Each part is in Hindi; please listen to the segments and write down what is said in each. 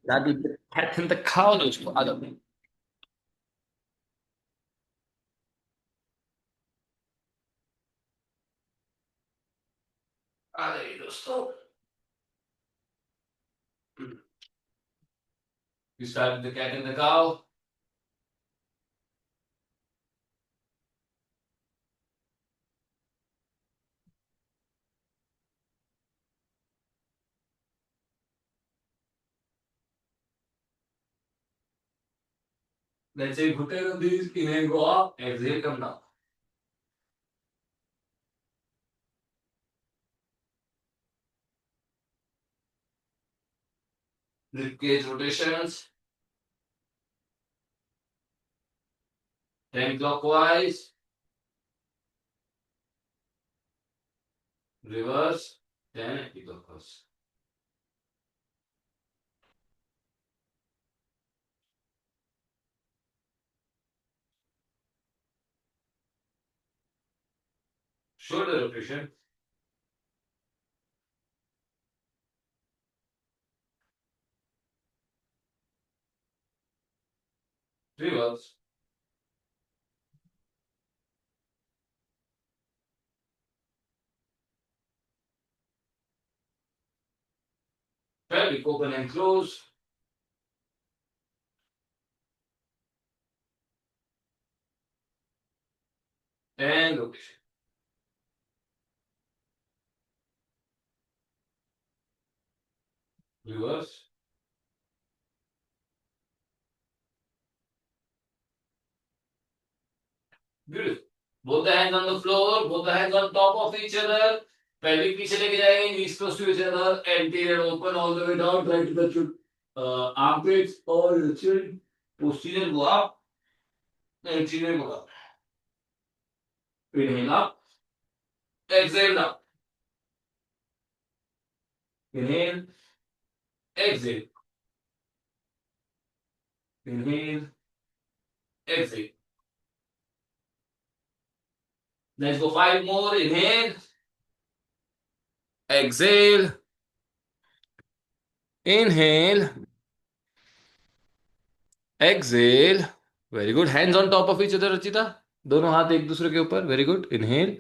दादी पैथन तक खाओ दो उसको, आ जाओ। आ जाइए दोस्तों। You start with the cat and the cow. Let's say Ghute on these, inhale go up, exhale come down. Rib cage rotations, 10 clockwise, reverse, 10 anti-clockwise. Shoulder rotation, reverse, pelvic open and close, and rotation. Reverse. Beautiful. Both the hands on the floor, both the hands on top of each other. Pelvic पीछे लेके जाएंगे, knees close to each other, anterior open all the way down, try to touch your armpits or your chin. Posterior go up, anterior go up. Inhale up, exhale down. Inhale, exhale. Inhale, exhale. Let's go 5 more. Inhale, exhale, inhale, exhale. Very good. Hands on top of each other, Rachita. दोनों हाथ एक दूसरे के ऊपर. Very good. Inhale,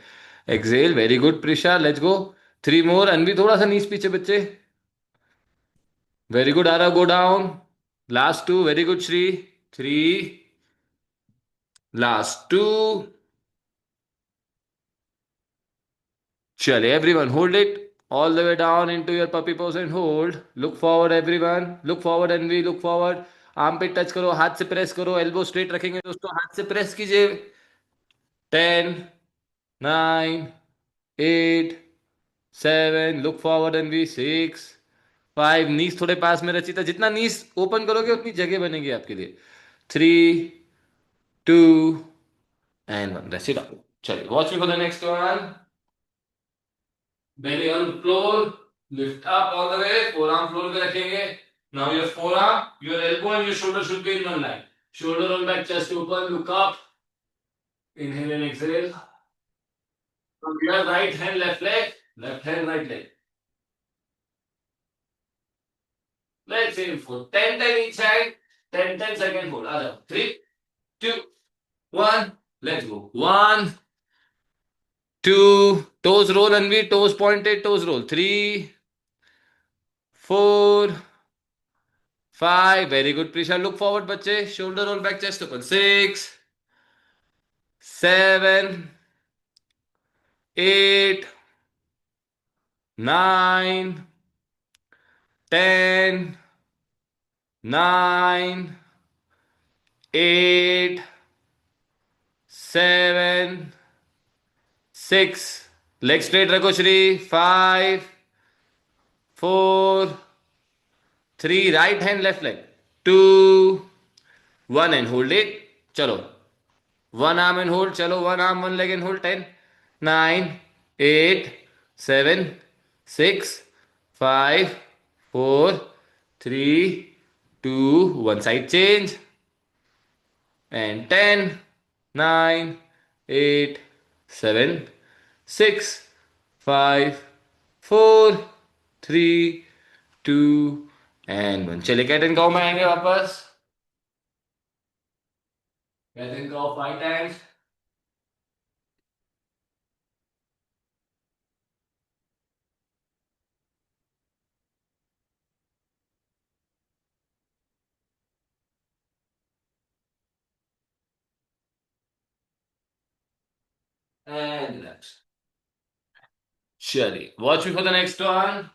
exhale. Very good, Prisha. Let's go. 3 more. अनवी थोड़ा सा नीस पीछे बच्चे. Very good, Arav. Go down. Last two. Very good, Shri. 3. Last two. Chale, everyone, hold it all the way down into your puppy pose and hold. Look forward, everyone. Look forward, Envy. Look forward. Arm पे टच करो, हाथ से प्रेस करो, एल्बो स्ट्रेट रखेंगे दोस्तों, हाथ से प्रेस कीजिए. 10, 9, 8, 7, लुक फॉरवर्ड एनवी, 6, 5, नीस थोड़े पास में, रचिता जितना नीस ओपन करोगे उतनी जगह बनेगी आपके लिए. 3, 2 एंड 1. रचिता चलिए, watch me for the next one. belly on floor, lift up all the way, forearm floor पे रखेंगे. Now your forearm, your elbow and your shoulder should be in one line. Shoulder on back, chest open, look up. Inhale and exhale. From here, right hand, left leg, left hand, right leg. Let's aim for 10, 10 each side, 10, 10 second hold. आ जाओ. 3, 2, 1, let's go. 1, 2, toes roll, Anvi, toes pointed, toes roll. 3, 4, 5, very good, Prisha. Look forward, बच्चे. Shoulder roll back, chest open. 6, 7, 8, 9, 10, 9, 8, 7, 6. Leg straight रखो Shri. 5, 4, 3. Right hand, left leg. 2, 1 and hold it. चलो. One arm and hold. चलो. One arm, one leg and hold. 10, 9, 8, 7, 6, 5, 4, 3, 2, one side change. And 10, 9, 8, 7, 6, 5, 4, 3, 2, and one. चलिए कैट एंड काउ में आएंगे वापस। Cat and cow 5 times. And relax. चलिए watch me for the next one.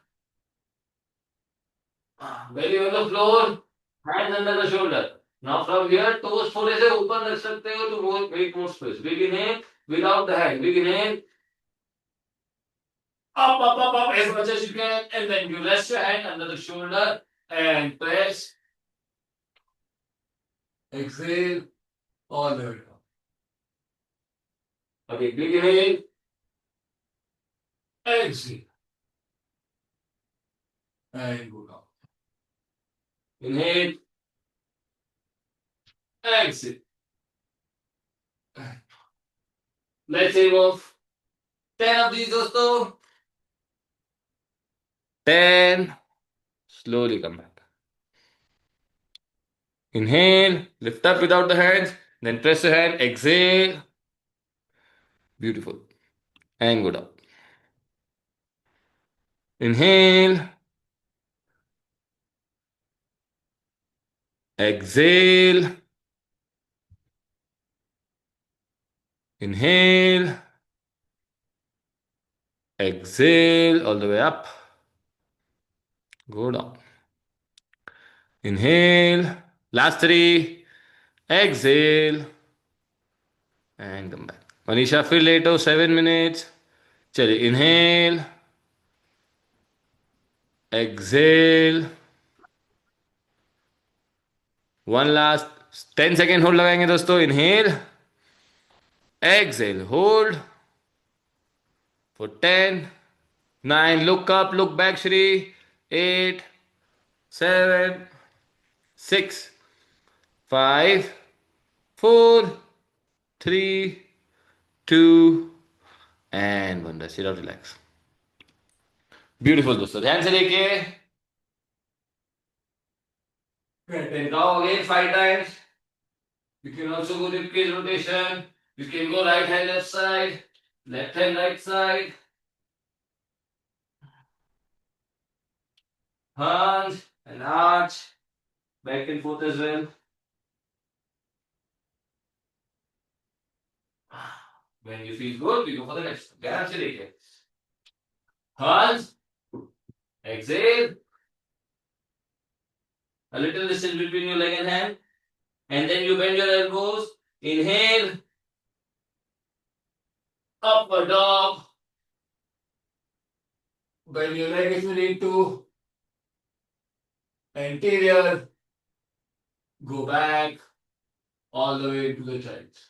Belly on the floor, hands under the shoulder. Now from here, toes थोड़े से ऊपर रख सकते हो to make more space. Big inhale without the hand. Big inhale, up as much as you can, and then you rest your hand under the shoulder and press. Exhale all the way down. Okay, big inhale, exhale, and go down. Inhale, exhale. Let's aim off 10 of these, दोस्तों. 10. Slowly come back. Inhale, lift up without the hands, then press your hand, exhale. Beautiful. And go down. Inhale, exhale, inhale, exhale, all the way up. Go down. Inhale, last 3, exhale, and come back. Manisha, फिर लेटो 7 minutes. चलिए inhale, exhale, one last 10 second hold लगाएंगे दोस्तों. Inhale, exhale, hold for 10, 9, look up, look back, Shri, 8, 7, 6, 5, 4, 3, 2, and 1. Rest it out, relax. Beautiful दोस्तों, ध्यान से देखिए. Then go again 5 times. You can also go rib cage rotation. You can go right hand left side, left hand right side. Hands and arch, back and forth as well. When you feel good, we go for the next. ध्यान से देखिए. Hands, exhale. A little distance between your leg and hand. And then you bend your elbows. Inhale. Upward dog. Bend your leg if you need to. Anterior. Go back. All the way to the child.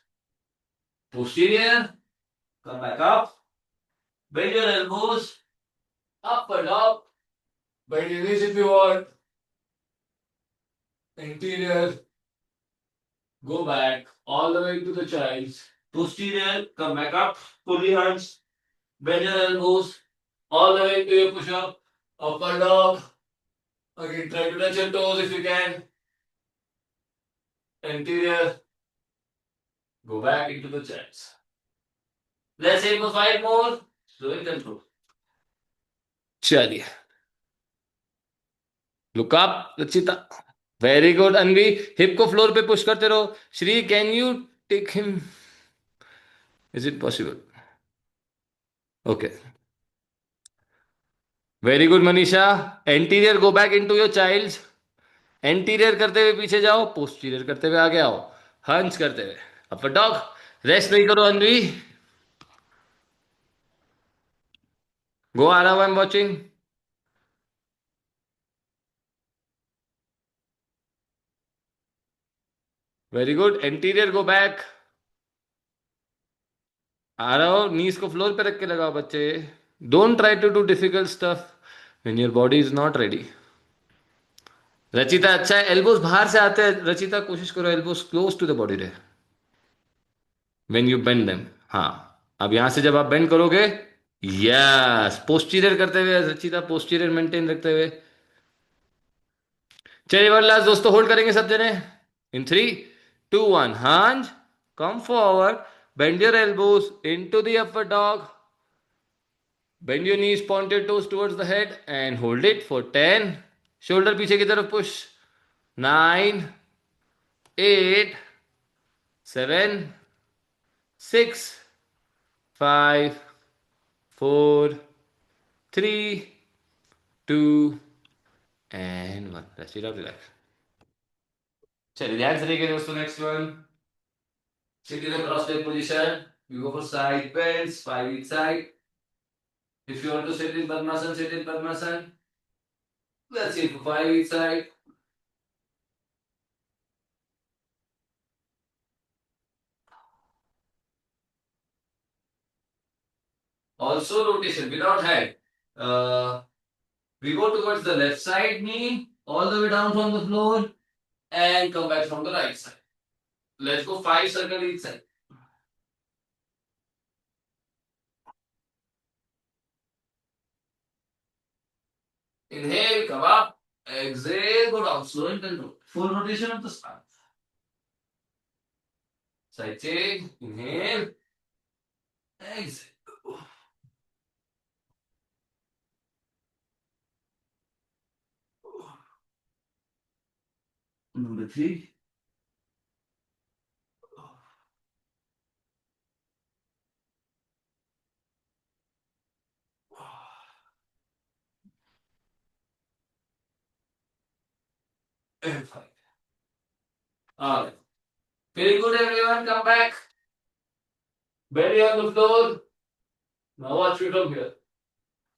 Posterior. Come back up. Bend your elbows. Upward dog. Bend your knees if you want. Interior. Go back. All the way to the child. Posterior. Come back up. Pull your hands. Bend your elbows. All the way to your push-up. Upward dog. Again, try to touch your toes if you can. Anterior. Go back into the chest. Let's aim for 5 more. Slow and control. चलिए. Look up, Rachita. Very good, Anvi. Hip को फ्लोर पे पुश करते रहो. Shri, can you take him? Is it possible? Okay. Very good, Manisha. Anterior, go back into your child's. Anterior करते हुए पीछे जाओ, पोस्टीरियर करते हुए आगे आओ, हंस करते हुए अपर डॉग. रेस्ट नहीं करो Anvi. Go Aarav, I am watching. Very good. Anterior go back. Aarav knees को फ्लोर पे रख के लगाओ बच्चे. Don't try to do difficult stuff when your body is not ready. Rachita अच्छा है, एल्बोस बाहर से आते हैं. रचिता कोशिश करो elbows close to the body रहे व्हेन यू बेंड देम. हाँ, अब यहां से जब आप बेंड करोगे, यस, पोस्टीरियर करते हुए रचिता, पोस्टीरियर मेंटेन रखते हुए. चलिए वन लास्ट दोस्तों, होल्ड करेंगे सब जने। इन 3, 2, 1, hands come forward, bend your elbows into the upward dog, bend your knees, point your toes towards the head and hold it for 10. Shoulder पीछे की तरफ push. 9, 8, 7, 6, 5, 4, 3, 2 and 1. Rest it out, relax. चलिए ध्यान से देखिए दोस्तों, next one. Sit in a cross leg position. You go for side bends, 5 each side. If you want to sit in Padmasana, sit in Padmasana. Let's sit for 5 each side. Also rotation without head. We go towards the left side knee, all the way down from the floor, and come back from the right side. Let's go 5 circles each side. Inhale, come up. Exhale, go down. Slow and control. Full rotation of the spine. Side change. Inhale. Exhale. Number 3. And 5. Alright. Very good, everyone. Come back. Belly on the floor. Now watch me from here.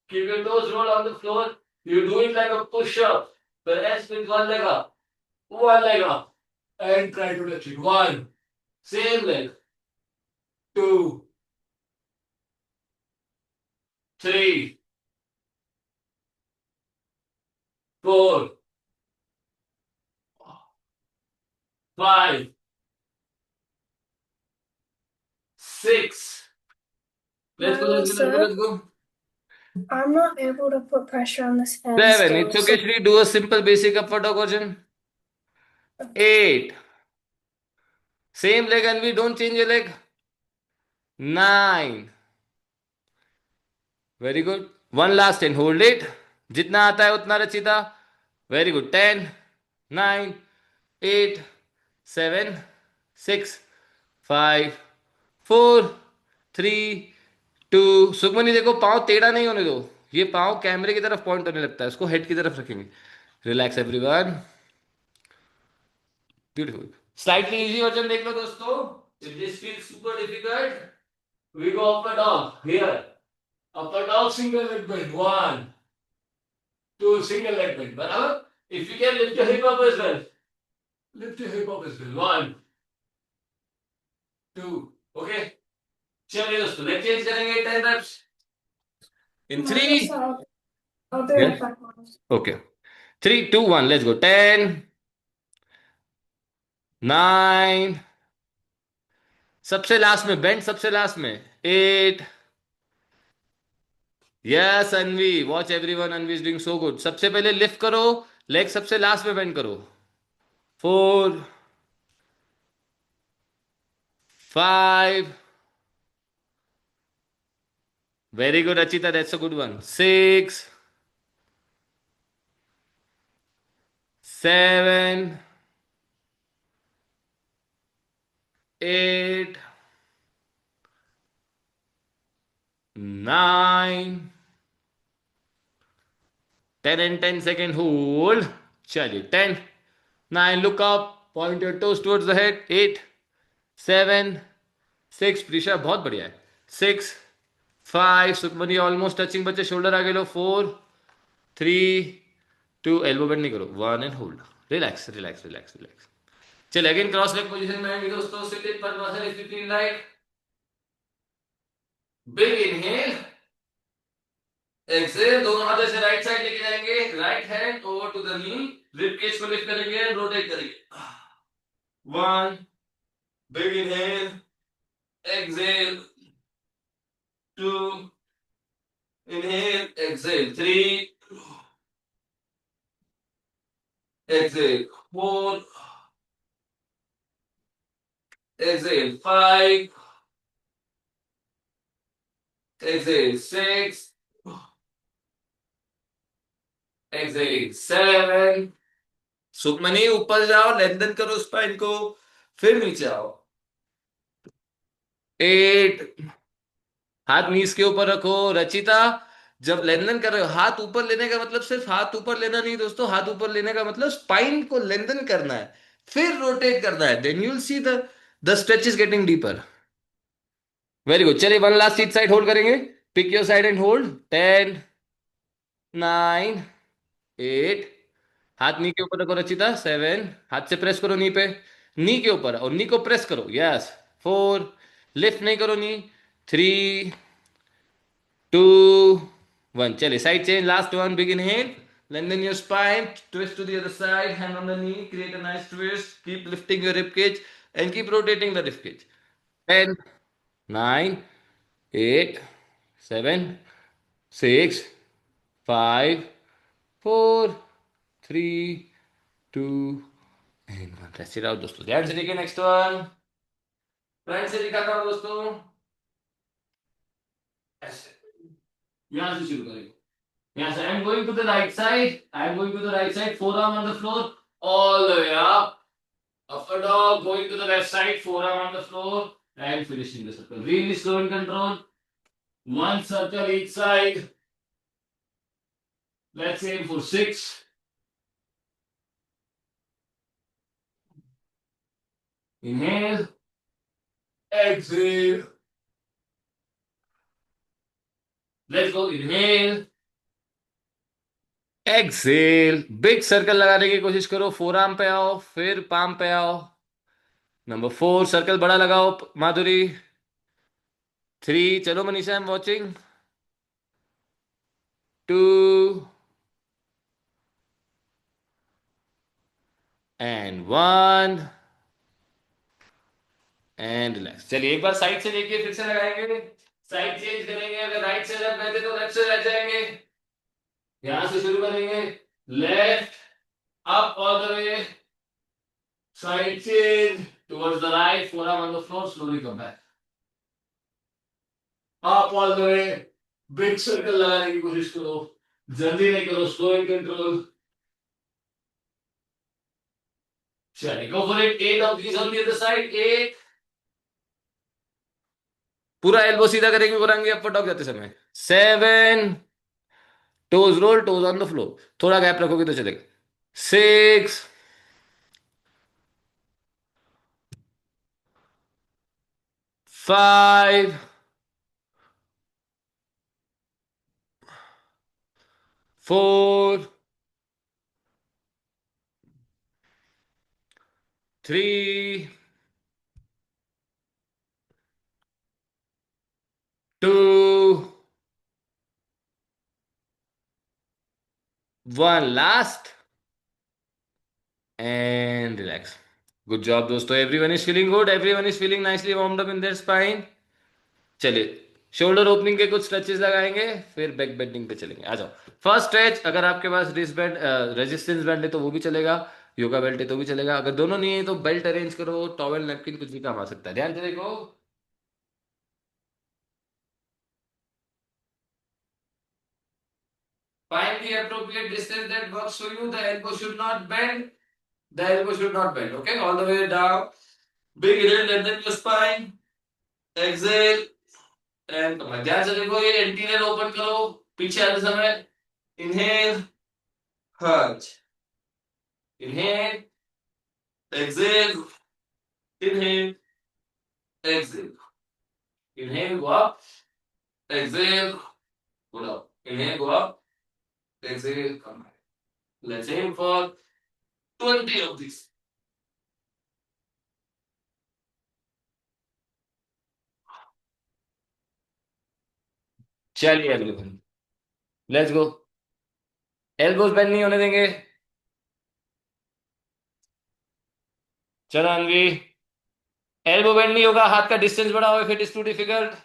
Keep your toes rolled on the floor. You do it like a push-up. Press with one leg up, and try to touch it. 1, same leg. 2, 3, 4, 5, 6. Let's go, let's go, let's go, let's go. I'm not able to put pressure on this hand 7. still. It's okay, Shri. Do a simple basic upward dog version. 8. Same leg and we don't change your leg. 9. Very good. One last and hold it. जितना आता है उतना रचिता. Very good. 10, 9, 8, 7, 6, 5, 4, 3, 2. सुखमनी देखो, पाँव टेढ़ा नहीं होने दो। ये पाँव कैमरे की तरफ पॉइंट होने लगता है, उसको हेड की तरफ रखेंगे। Relax everyone. Beautiful. Slightly easy version देख लो दोस्तों। If this feels super difficult, we go upper dog here. Upper dog single leg bend, 1, 2, single leg bend, बराबर। If you can lift your hip up as well, lift your hip up as well. 1, 2. Okay. चलिए दोस्तों, लेग चेंज करेंगे 10 reps. In 3. I'll do it backwards. Okay. 3, 2, 1. Let's go. 10, 9. सबसे लास्ट में बेंड, सबसे लास्ट में 8. Yes Anvi, watch everyone, Anvi is doing so good. सबसे पहले लिफ्ट करो, लेग सबसे लास्ट में बेंड करो। 4, 5. Very good Achita, that's a good one. 6, 7, 8, 9, 10 and 10 second hold. चलिए 10, 9, look up, point your toes towards the head. 8, 7, 6. Prisha बहुत बढ़िया है। 6, 5. सुखमनी ऑलमोस्ट टचिंग, बच्चे शोल्डर आगे लो। 4, 3, 2. एल्बो बेंड नहीं करो। 1 and hold. Relax relax relax relax. चलिए अगेन क्रॉस लेग पोजीशन में आएंगे दोस्तों। Sit in padmasana if you feel like. Big inhale, exhale, दोनों हाथों से राइट साइड लेके जाएंगे। Right hand over to the knee, rib cage को लिफ्ट करेंगे, रोटेट करेंगे। 1, big inhale, exhale, 2, inhale, exhale, 3, exhale 4, exhale 5, exhale 6, exhale 7। Sukhmani ऊपर जाओ, लेंथन करो स्पाइन को, फिर नीचे आओ। 8, हाथ नीज के ऊपर रखो। रचिता, जब लेंथन कर रहे हो, हाथ ऊपर लेने का मतलब सिर्फ हाथ ऊपर लेना नहीं दोस्तों, हाथ ऊपर लेने का मतलब स्पाइन को लेंथन करना है, फिर रोटेट करना है, then you will see the stretch is getting deeper. Very good. चलिए one last seat side hold करेंगे। Pick your side and hold. 10, 9, 8, हाथ नी के ऊपर रखो रचिता। 7, हाथ से प्रेस करो नी पे, नी के ऊपर, और नी को प्रेस करो। यस। 4, लिफ्ट नहीं करो नी। 3, 2, 1। चलिए side change, last one, big inhale, lengthen your spine, twist to the other side, hand on the knee, create a nice twist, keep lifting your rib cage and keep rotating the rib cage. 10, 9, 8, 7, 6, 5, 4, 3, 2 and 1। Rest it out दोस्तों, ध्यान से देखिए। नेक्स्ट वन फ्रंट से दिखाता हूं दोस्तों। ऐसे यहां से शुरू करेंगे। Yes, I am going to the right side. I am going to the right side. Forearm on the floor. All the way up. Upper dog. Going to the left side. Forearm on the floor. And finishing the circle. Really slow and control. One circle each side. Let's aim for 6. Inhale. Exhale. Let's go. Inhale. Exhale. Big circle लगाने की कोशिश करो। फोर आर्म पे आओ, फिर पाम पे आओ। नंबर 4 सर्कल बड़ा लगाओ माधुरी। 3, चलो मनीषा, आई am watching. 2 and 1 and relax. चलिए एक बार साइड से देखिए, फिर से लगाएंगे। साइड चेंज करेंगे। अगर राइट से लेफ्ट गए थे तो लेफ्ट से रह जाएंगे। यहां से शुरू करेंगे। Left, up all the way, side change towards the right, forearm on the floor, slowly come back, up all the way. Big circle लगाने की कोशिश करो, जल्दी नहीं करो, स्लो एंड कंट्रोल। चलिए go for it. 8 of these on the other side. 8, पूरा एल्बो सीधा करेंगे कोरांगे अपर डॉग जाते समय। 7, toes roll, toes on the floor, थोड़ा गैप रखोगे तो चलेगा। 6, 5, 4, 3, 2, 1। Last and relax. Good job दोस्तों, everyone is feeling good, everyone is feeling nicely warmed up in their spine. चलिए शोल्डर ओपनिंग के कुछ स्ट्रेचेस लगाएंगे, फिर बैक बेंडिंग पे चलेंगे। आ जाओ। फर्स्ट स्ट्रेच, अगर आपके पास रिस्ट बैंड, रेजिस्टेंस बैंड है तो वो भी चलेगा, योगा बेल्ट है तो भी चलेगा। अगर दोनों नहीं है तो बेल्ट अरेंज करो, टॉवेल, नैपकिन, कुछ भी काम आ सकता है। ध्यान से देखो। Find the appropriate distance that works for you. The elbow should not bend. The elbow should not bend. Okay, all the way down. Big inhale, lengthen your spine. Exhale and come back. ध्यान से देखो, ये एंटीरियर ओपन करो पीछे आते समय। Inhale, hunch. Inhale, exhale. Inhale, exhale. Inhale, go up. Exhale, go down. Inhale, go up. Exhale, come back. Let's aim for 20 of these. चलिए everyone, let's go. Elbows bend नहीं होने देंगे। चलो अनवी, एल्बो बेंड नहीं होगा, हाथ का डिस्टेंस बड़ा होगा, फिर it is too difficult.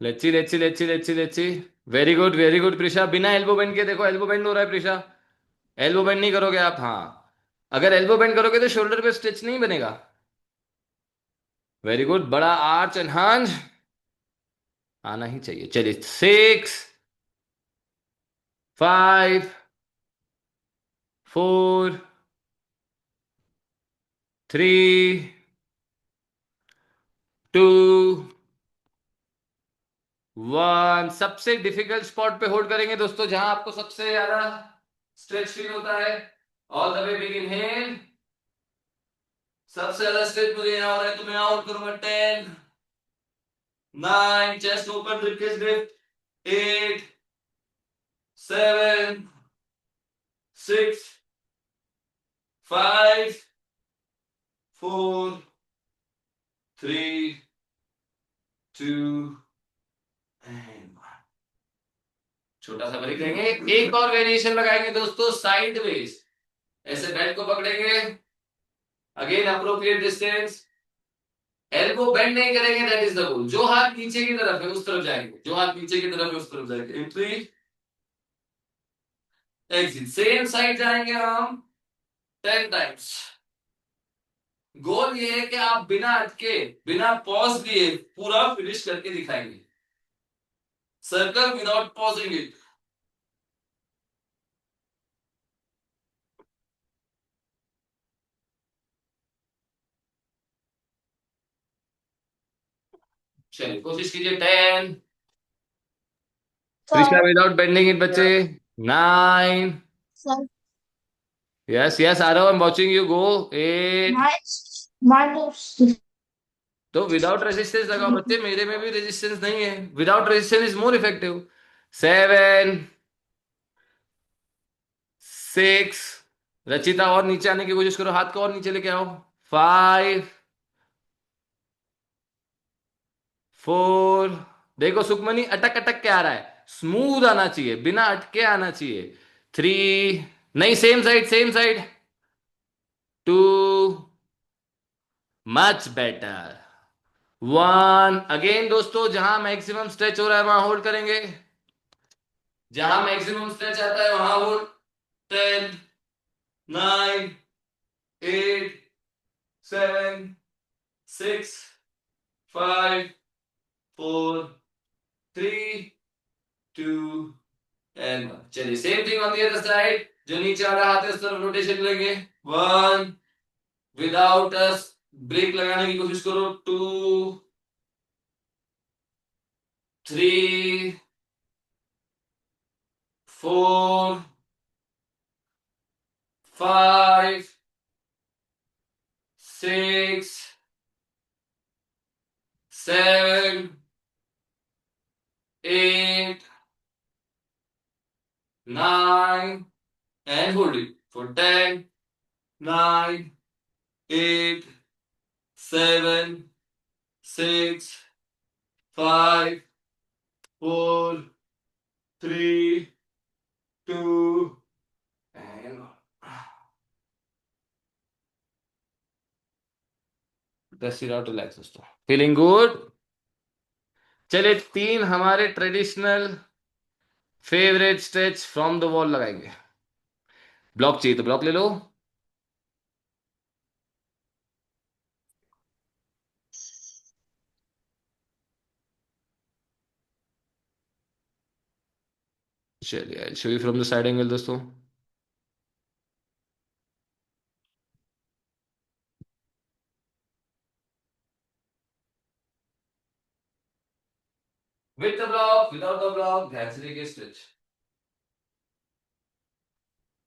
Let's see, let's see, let's see, let's see, let's see. Very good Prisha, बिना एल्बो बेंड के देखो, एल्बो बेंड हो रहा है प्रिशा। एल्बो बेंड नहीं करोगे आप, हाँ। अगर एल्बो बेंड करोगे तो शोल्डर पे स्ट्रेच नहीं बनेगा। वेरी गुड, बड़ा आर्च एंड हंज आना ही चाहिए। चलिए, 6, 5, 4, 3, 2, 1। सबसे डिफिकल्ट स्पॉट पे होल्ड करेंगे दोस्तों, जहां आपको सबसे ज्यादा स्ट्रेच फील होता है। All the way big inhale. सबसे ज्यादा स्ट्रेच मुझे यहाँ हो रहा है, तो मैं आउट करूंगा। 10, 9, chest open, ribcage lift. 8, 7, 6, 5, 4, 3, 2 and 1। छोटा सा ब्रेक लेंगे, एक और वेरिएशन लगाएंगे दोस्तों, साइड वेज। ऐसे बेल्ट को पकड़ेंगे, again appropriate distance. Elbow bend नहीं करेंगे, दैट इज द गोल। जो हाथ नीचे की तरफ है उस तरफ जाएंगे, जो हाथ नीचे की तरफ है उस तरफ जाएंगे। एंट्री, एग्जिट, सेम साइड जाएंगे हम 10 टाइम्स। गोल ये है कि आप बिना अटके, बिना पॉज लिए पूरा फिनिश करके दिखाएंगे। Circle without pausing it. चलिए, कोशिश कीजिए। 10, त्रिशा विदाउट बेंडिंग इट बच्चे। 9, यस यस आ रहा हूं, I am watching you go. 8। तो विदाउट रेजिस्टेंस लगाओ बच्चे, मेरे में भी रेजिस्टेंस नहीं है। Without resistance is more effective. 7, 6। Rachita और नीचे आने की कोशिश करो, हाथ को और नीचे लेके आओ। 5, 4। देखो सुखमनी, अटक अटक के आ रहा है, स्मूथ आना चाहिए, बिना अटके आना चाहिए। 3, नहीं, same side, same side. 2, much better. 1। Again दोस्तों, जहां मैक्सिमम स्ट्रेच हो रहा है वहां होल्ड करेंगे, जहां मैक्सिमम स्ट्रेच आता है वहां होल्ड। 10, 9, 8, 7, 6, 5, 4, 3, 2 एंड 1। चलिए, same thing on the other side. जो नीचे आ रहा हाथ है उस तरफ रोटेशन लेंगे। 1, विदाउट अस ब्रेक लगाने की कोशिश करो। 2, 3, 4, 5, 6, 7, 8, 9 and hold it for 10, 9, 8, 7, 6, 5, 4, 3, 2 and 1। Rest it out, relax दोस्तों। Feeling good. चलिए, 3 हमारे traditional favourite stretch from the wall लगाएंगे। ब्लॉक चाहिए तो ब्लॉक ले लो। चलिए, show you from the side angle दोस्तों। With the block, without the block, ध्यान से देखिए स्ट्रेच।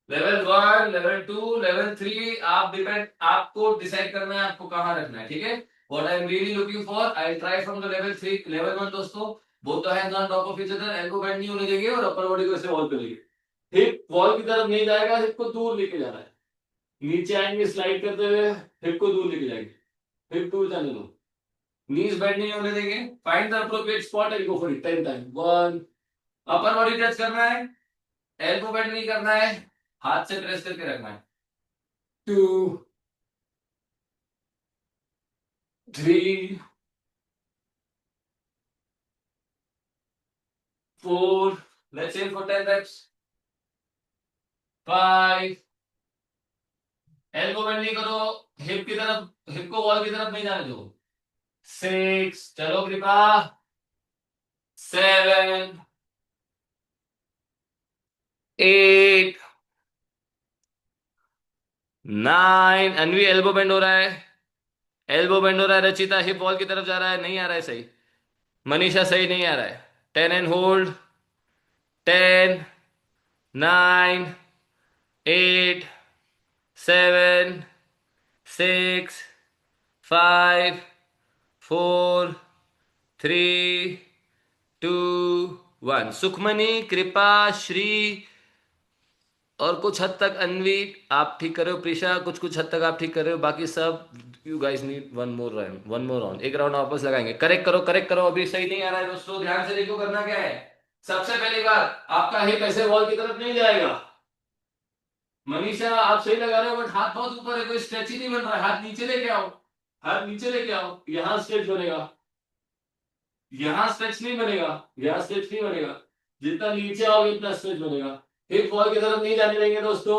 लेवल 1, लेवल 2, लेवल 3, आप डिपेंड, आपको डिसाइड करना है आपको कहां रखना है, ठीक है। What I am really looking for, I try from the level 3। Level 1 दोस्तों, both the hands on top of each other, elbow bend नहीं होने देंगे और अपर बॉडी को ऐसे वॉल पे लेंगे। हिप वॉल की तरफ नहीं जाएगा, हिप को दूर लेके जाना है। नीचे आएंगे स्लाइड करते हुए, हिप को दूर लेके जाएंगे, हिप दूर जाने दो। नीज बेंड नहीं होने देंगे। Find the appropriate spot and go for it 10 time. 1, upper body touch करना है, एल्बो बेंड नहीं करना है, हाथ से प्रेस करके रखना है। 2, 3, 4, let's aim for 10 reps. 5, elbow bend नहीं करो, हिप की तरफ, हिप को वॉल की तरफ नहीं जाने दो। 6, चलो कृपा। 7, 8, 9, अनवी एल्बो बेंड हो रहा है, एल्बो बेंड हो रहा है। रचिता हिप वॉल की तरफ जा रहा है, नहीं आ रहा है सही। मनीषा सही नहीं आ रहा है। 10 एंड होल्ड। 10, 9, 8, 7, 6, 5, 4, 3, 2, 1। सुखमनी, कृपा, श्री और कुछ हद तक अनवी आप ठीक कर रहे हो। प्रीशा कुछ कुछ हद तक आप ठीक कर रहे हो, बाकी सब you guys need one more round, one more round, एक राउंड वापस लगाएंगे। करेक्ट करो, करेक्ट करो, अभी सही नहीं आ रहा है दोस्तों, ध्यान से देखो करना क्या है। सबसे पहली बात, आपका हिप ऐसे वॉल की तरफ नहीं जाएगा। मनीषा आप सही लगा रहे हो बट हाथ बहुत ऊपर है, कोई स्ट्रेच ही नहीं बन रहा है। हाथ नीचे लेके आओ, हाथ नीचे लेके आओ, यहां स्ट्रेच बनेगा, यहां स्ट्रेच नहीं बनेगा, यहां स्ट्रेच नहीं बनेगा। जितना नीचे आओगे उतना स्ट्रेच बनेगा। हिप वॉल की तरफ नहीं जाने देंगे दोस्तों,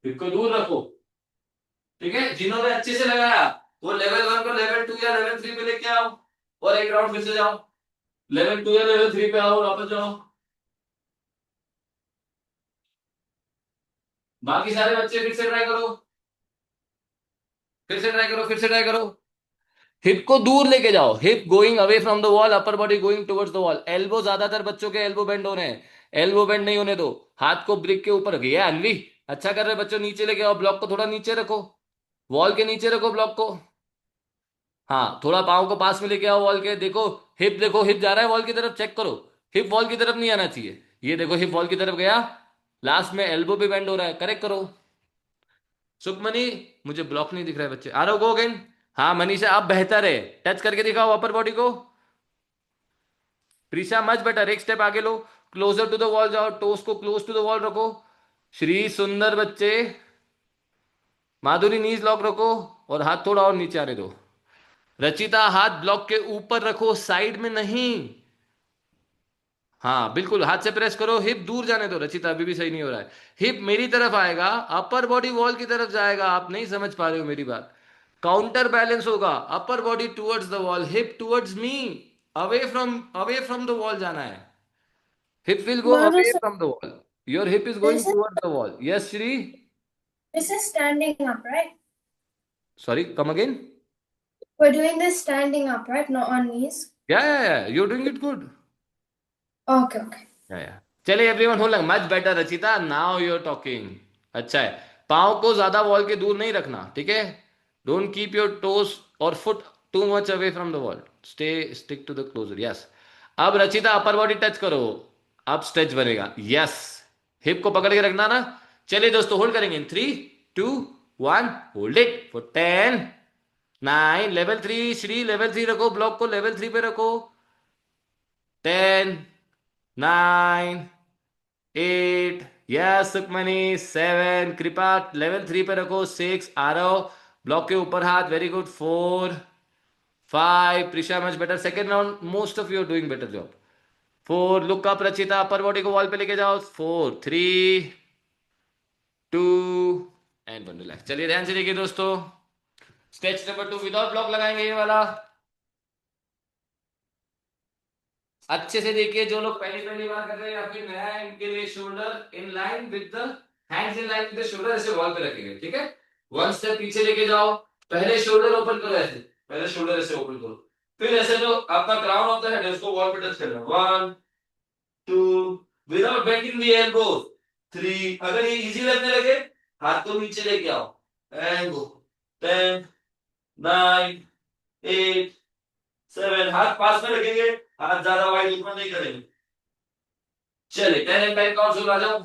हिप को दूर रखो। ठीक है, जिन्होंने अच्छे से लगाया वो लेवल 1 को लेवल 2 या लेवल 3 पे लेके आओ और एक राउंड फिर से जाओ। लेवल 2 या लेवल 3 पे आओ, वापस जाओ। बाकी सारे बच्चे फिर से ट्राई करो, फिर से ट्राई करो, फिर से ट्राई करो। हिप को दूर लेके जाओ, hip going away from the wall, upper body going towards the wall. Elbow, ज्यादातर बच्चों के एल्बो बेंड हो रहे हैं, एल्बो बेंड नहीं होने दो। हाथ को ब्रिक के ऊपर रखिए। अनवी अच्छा कर रहे बच्चों, नीचे लेके आओ, ब्लॉक को थोड़ा नीचे रखो, वॉल के नीचे रखो ब्लॉक को। हाँ, थोड़ा पाँव को पास में लेके आओ वॉल के। देखो हिप जा रहा है वॉल की तरफ, चेक करो। हिप वॉल की तरफ नहीं आना चाहिए, ये देखो हिप वॉल की तरफ गया, लास्ट में एल्बो भी बेंड हो रहा है। करेक्ट करो। सुखमनी मुझे ब्लॉक नहीं दिख रहा है बच्चे, आ रहा गो अगेन। हाँ मनीषा अब बेहतर है, टच करके दिखाओ अपर बॉडी को। प्रीशा मच बेटर, एक स्टेप आगे लो, क्लोजर टू द वॉल जाओ, टोस को क्लोज टू द वॉल रखो। श्री सुंदर बच्चे। माधुरी नीज लॉक रखो और हाथ थोड़ा और नीचे आने दो। रचिता हाथ ब्लॉक के ऊपर रखो, साइड में नहीं। हाँ बिल्कुल, हाथ से प्रेस करो, हिप दूर जाने दो। रचिता अभी भी सही नहीं हो रहा है, हिप मेरी तरफ आएगा, अपर बॉडी वॉल की तरफ जाएगा। आप नहीं समझ पा रहे हो मेरी बात। काउंटर बैलेंस होगा, upper body towards the wall, hip towards me, away from the wall जाना है। Hip will go Madhu, away sir, from the wall. Your hip is going this is towards the wall. Yes, Shri. this is standing up, right? Sorry, come again. We're doing this standing up, right? Not on knees. Yeah. You're doing it good. Okay, okay. Yeah. चलिए एवरीवन, हो लगा much better Rachita, now you're talking. अच्छा है, पाँव को ज्यादा वॉल के दूर नहीं रखना, ठीक है। डोंट कीप योर टोस और foot too much away from the wall, stick to the closer. Yes. अब रचिता अपर बॉडी टच करो, अब स्ट्रेच बनेगा। यस, हिप को पकड़ के रखना ना। चलिए दोस्तों, होल्ड करेंगे इन 3, 2, 1, hold it for 10, 9, level 3। Shri level 3 रखो, ब्लॉक को लेवल 3 पे रखो। 10, 9, 8, यस सुखमनी। 7, कृपा लेवल 3 पे रखो। 6, आरव ब्लॉक के ऊपर हाथ, very good. 4, 5, Prisha much better, second round most of you are doing better job. 4, look up Rachita, upper body को वॉल पे लेके जाओ। 4, 3, 2 एंड 1, रिलैक्स। चलिए ध्यान से देखिए दोस्तों, स्ट्रेच नंबर 2 विदाउट ब्लॉक लगाएंगे ये वाला। अच्छे से देखिए, जो लोग पहली पहली बार कर रहे हैं या फिर नया है, इनके लिए shoulder in line with the hands in line with the shoulder, ऐसे वॉल पे रखेंगे, ठीक है। वन स्टेप पीछे लेके जाओ, पहले शोल्डर ओपन करो ऐसे, पहले शोल्डर ऐसे ओपन करो, फिर ऐसे जो आपका क्राउन ऑफ द हेड है उसको वॉल पे टच करना। 1, 2, विदाउट बेंडिंग द एल्बो। 3, अगर ये इजी लगने लगे हाथ को नीचे लेके आओ एंड गो। 10, 9, 8, 7, हाथ पास में रखेंगे, हाथ ज्यादा वाइड ऊपर नहीं करेंगे। चलिए 10 एंड 10 काउंट आ जाओ।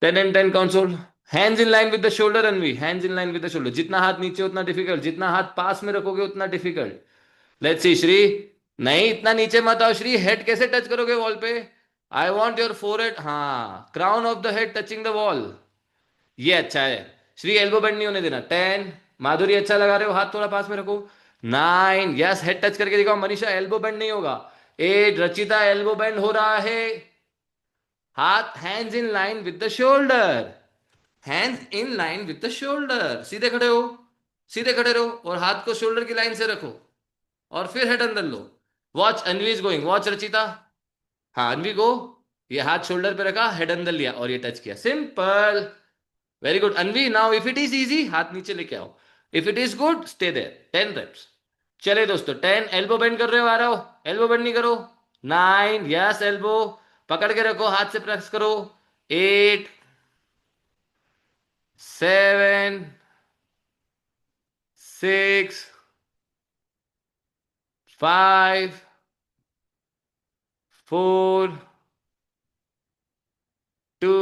10 and 10 count, hands in line with the shoulder. Anvi hands in line with the shoulder, जितना हाथ नीचे उतना डिफिकल्ट, जितना हाथ पास में रखोगे उतना डिफिकल्ट। लेट्स सी श्री, नहीं इतना नीचे मत आओ श्री, हेड कैसे टच करोगे वॉल पे। आई वॉन्ट योर फोरहेड, हाँ crown of the head touching the wall, ये अच्छा है। श्री एल्बो बेंड नहीं होने देना। 10, माधुरी अच्छा लगा रहे हो, हाथ थोड़ा पास में रखो। 9, यस, हेड टच करके दिखाओ। मनीषा एल्बो बेंड नहीं होगा। 8, रचिता एल्बो बेंड हो रहा है। हाथ hands in line with the shoulder. Hands in line with the shoulder, सीधे खड़े हो। सीधे खड़े रहो और हाथ को शोल्डर की लाइन से रखो। और फिर हेड अंदर लो। Watch Anvi is going, watch Rachita. हाँ अनवी को। ये हाथ शोल्डर पे रखा, हेड अंदर लिया और ये टच किया, simple. Very good Anvi, now if it is easy हाथ नीचे लेके आओ। If it is good stay there, 10 reps। चले दोस्तों, 10, एल्बो बेंड कर रहे हो, आ रहा हो, एल्बो बेंड नहीं करो। 9, यस एल्बो पकड़ के रखो, हाथ से प्रेस करो। 8, 7, 6, 5, 4, 2,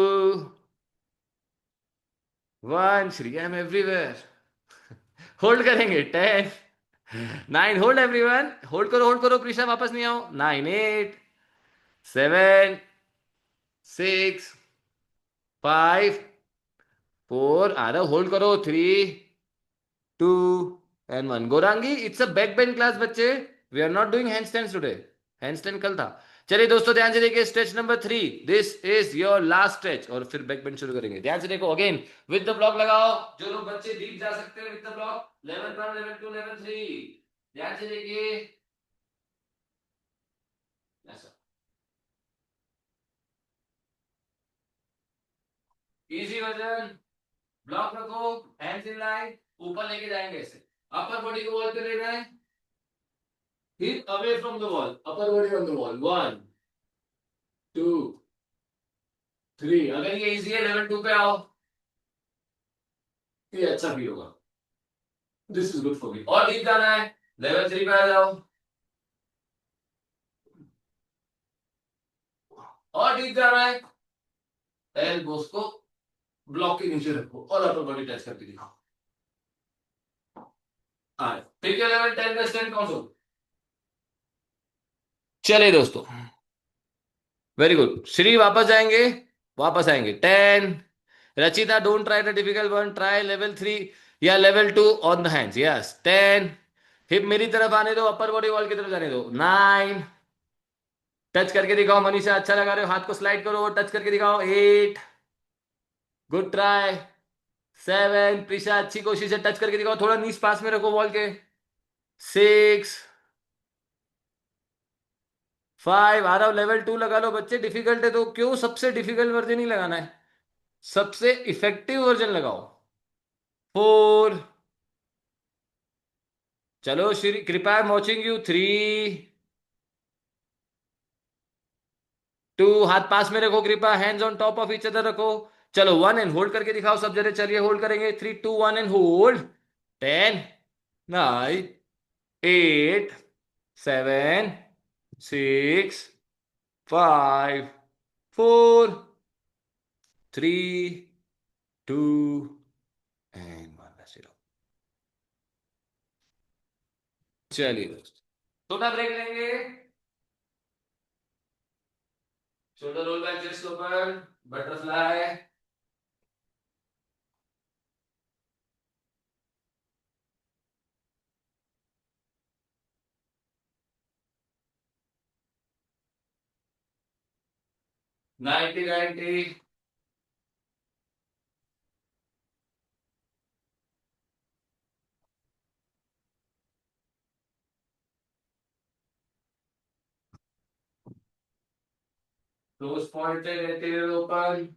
1, Shri I am everywhere. Hold करेंगे, 10, 9, होल्ड एवरीवन, होल्ड करो प्रीशा, वापस नहीं आओ। 9, 8, 7, 6, 5, 4, आ रहा, होल्ड करो। 3, 2 and 1। Gaurangi, it's a back bend class बच्चे, we are not doing handstand today. Handstand कल था। चलिए दोस्तों ध्यान से देखिए, stretch number 3, this is your last stretch, और फिर बैक बेंड शुरू करेंगे। ध्यान से देखो, अगेन विद द ब्लॉक लगाओ। जो लोग बच्चे डीप जा सकते हैं with the block, level 1, level 2, level 3, ध्यान से देखिए। ऐसा इजी वर्जन, ब्लॉक रखो, हैंड्स इन लाइन, ऊपर लेके जाएंगे ऐसे। अपर बॉडी को वॉल पे लेना है, hip away from the wall, upper body on the wall. 1, 2, 3। अगर ये इजी है लेवल 2 पे आओ, ये अच्छा फील होगा। This is good for me. और डीप जाना है, लेवल 3 पे आ जाओ। और डीप जाना है, एल्बोस को ब्लॉक के नीचे रखो और अपर बॉडी टच करके दिखाओ। ठीक है, लेवल 10 का स्टैंड कौन सा। चलिए दोस्तों, वेरी गुड। श्री वापस जाएंगे, वापस आएंगे। 10, Rachita don't try the difficult one, try level 3 या level 2 on the hands, yes. 10, hip मेरी तरफ आने दो, अपर बॉडी वॉल की तरफ जाने दो। 9, टच करके दिखाओ मनीषा, अच्छा लगा रहे हो, हाथ को स्लाइड करो, टच करके दिखाओ। 8, गुड ट्राई। 7, प्रीशा अच्छी कोशिश है, टच करके दिखाओ, थोड़ा नीस पास में रखो वॉल के। 6, 5, आ रहा हो, लेवल 2 लगा लो बच्चे। डिफिकल्ट है तो क्यों, सबसे डिफिकल्ट वर्जन ही लगाना है, सबसे इफेक्टिव वर्जन लगाओ। 4, चलो श्री कृपा आई एम वॉचिंग यू। 3, 2, हाथ पास में रखो कृपा, hands on top of each other रखो। चलो 1 एंड होल्ड करके दिखाओ सब जने, चलिए होल्ड करेंगे। 3, 2, 1 एंड होल्ड। 10, 9, 8, 7, 6, 5, 4, 3, 2 एंड 1। चलिए दोस्तों, छोटा ब्रेक लेंगे। Shoulder roll back, chest open, butterfly. Ninety, 90। Close pointed, anterior open,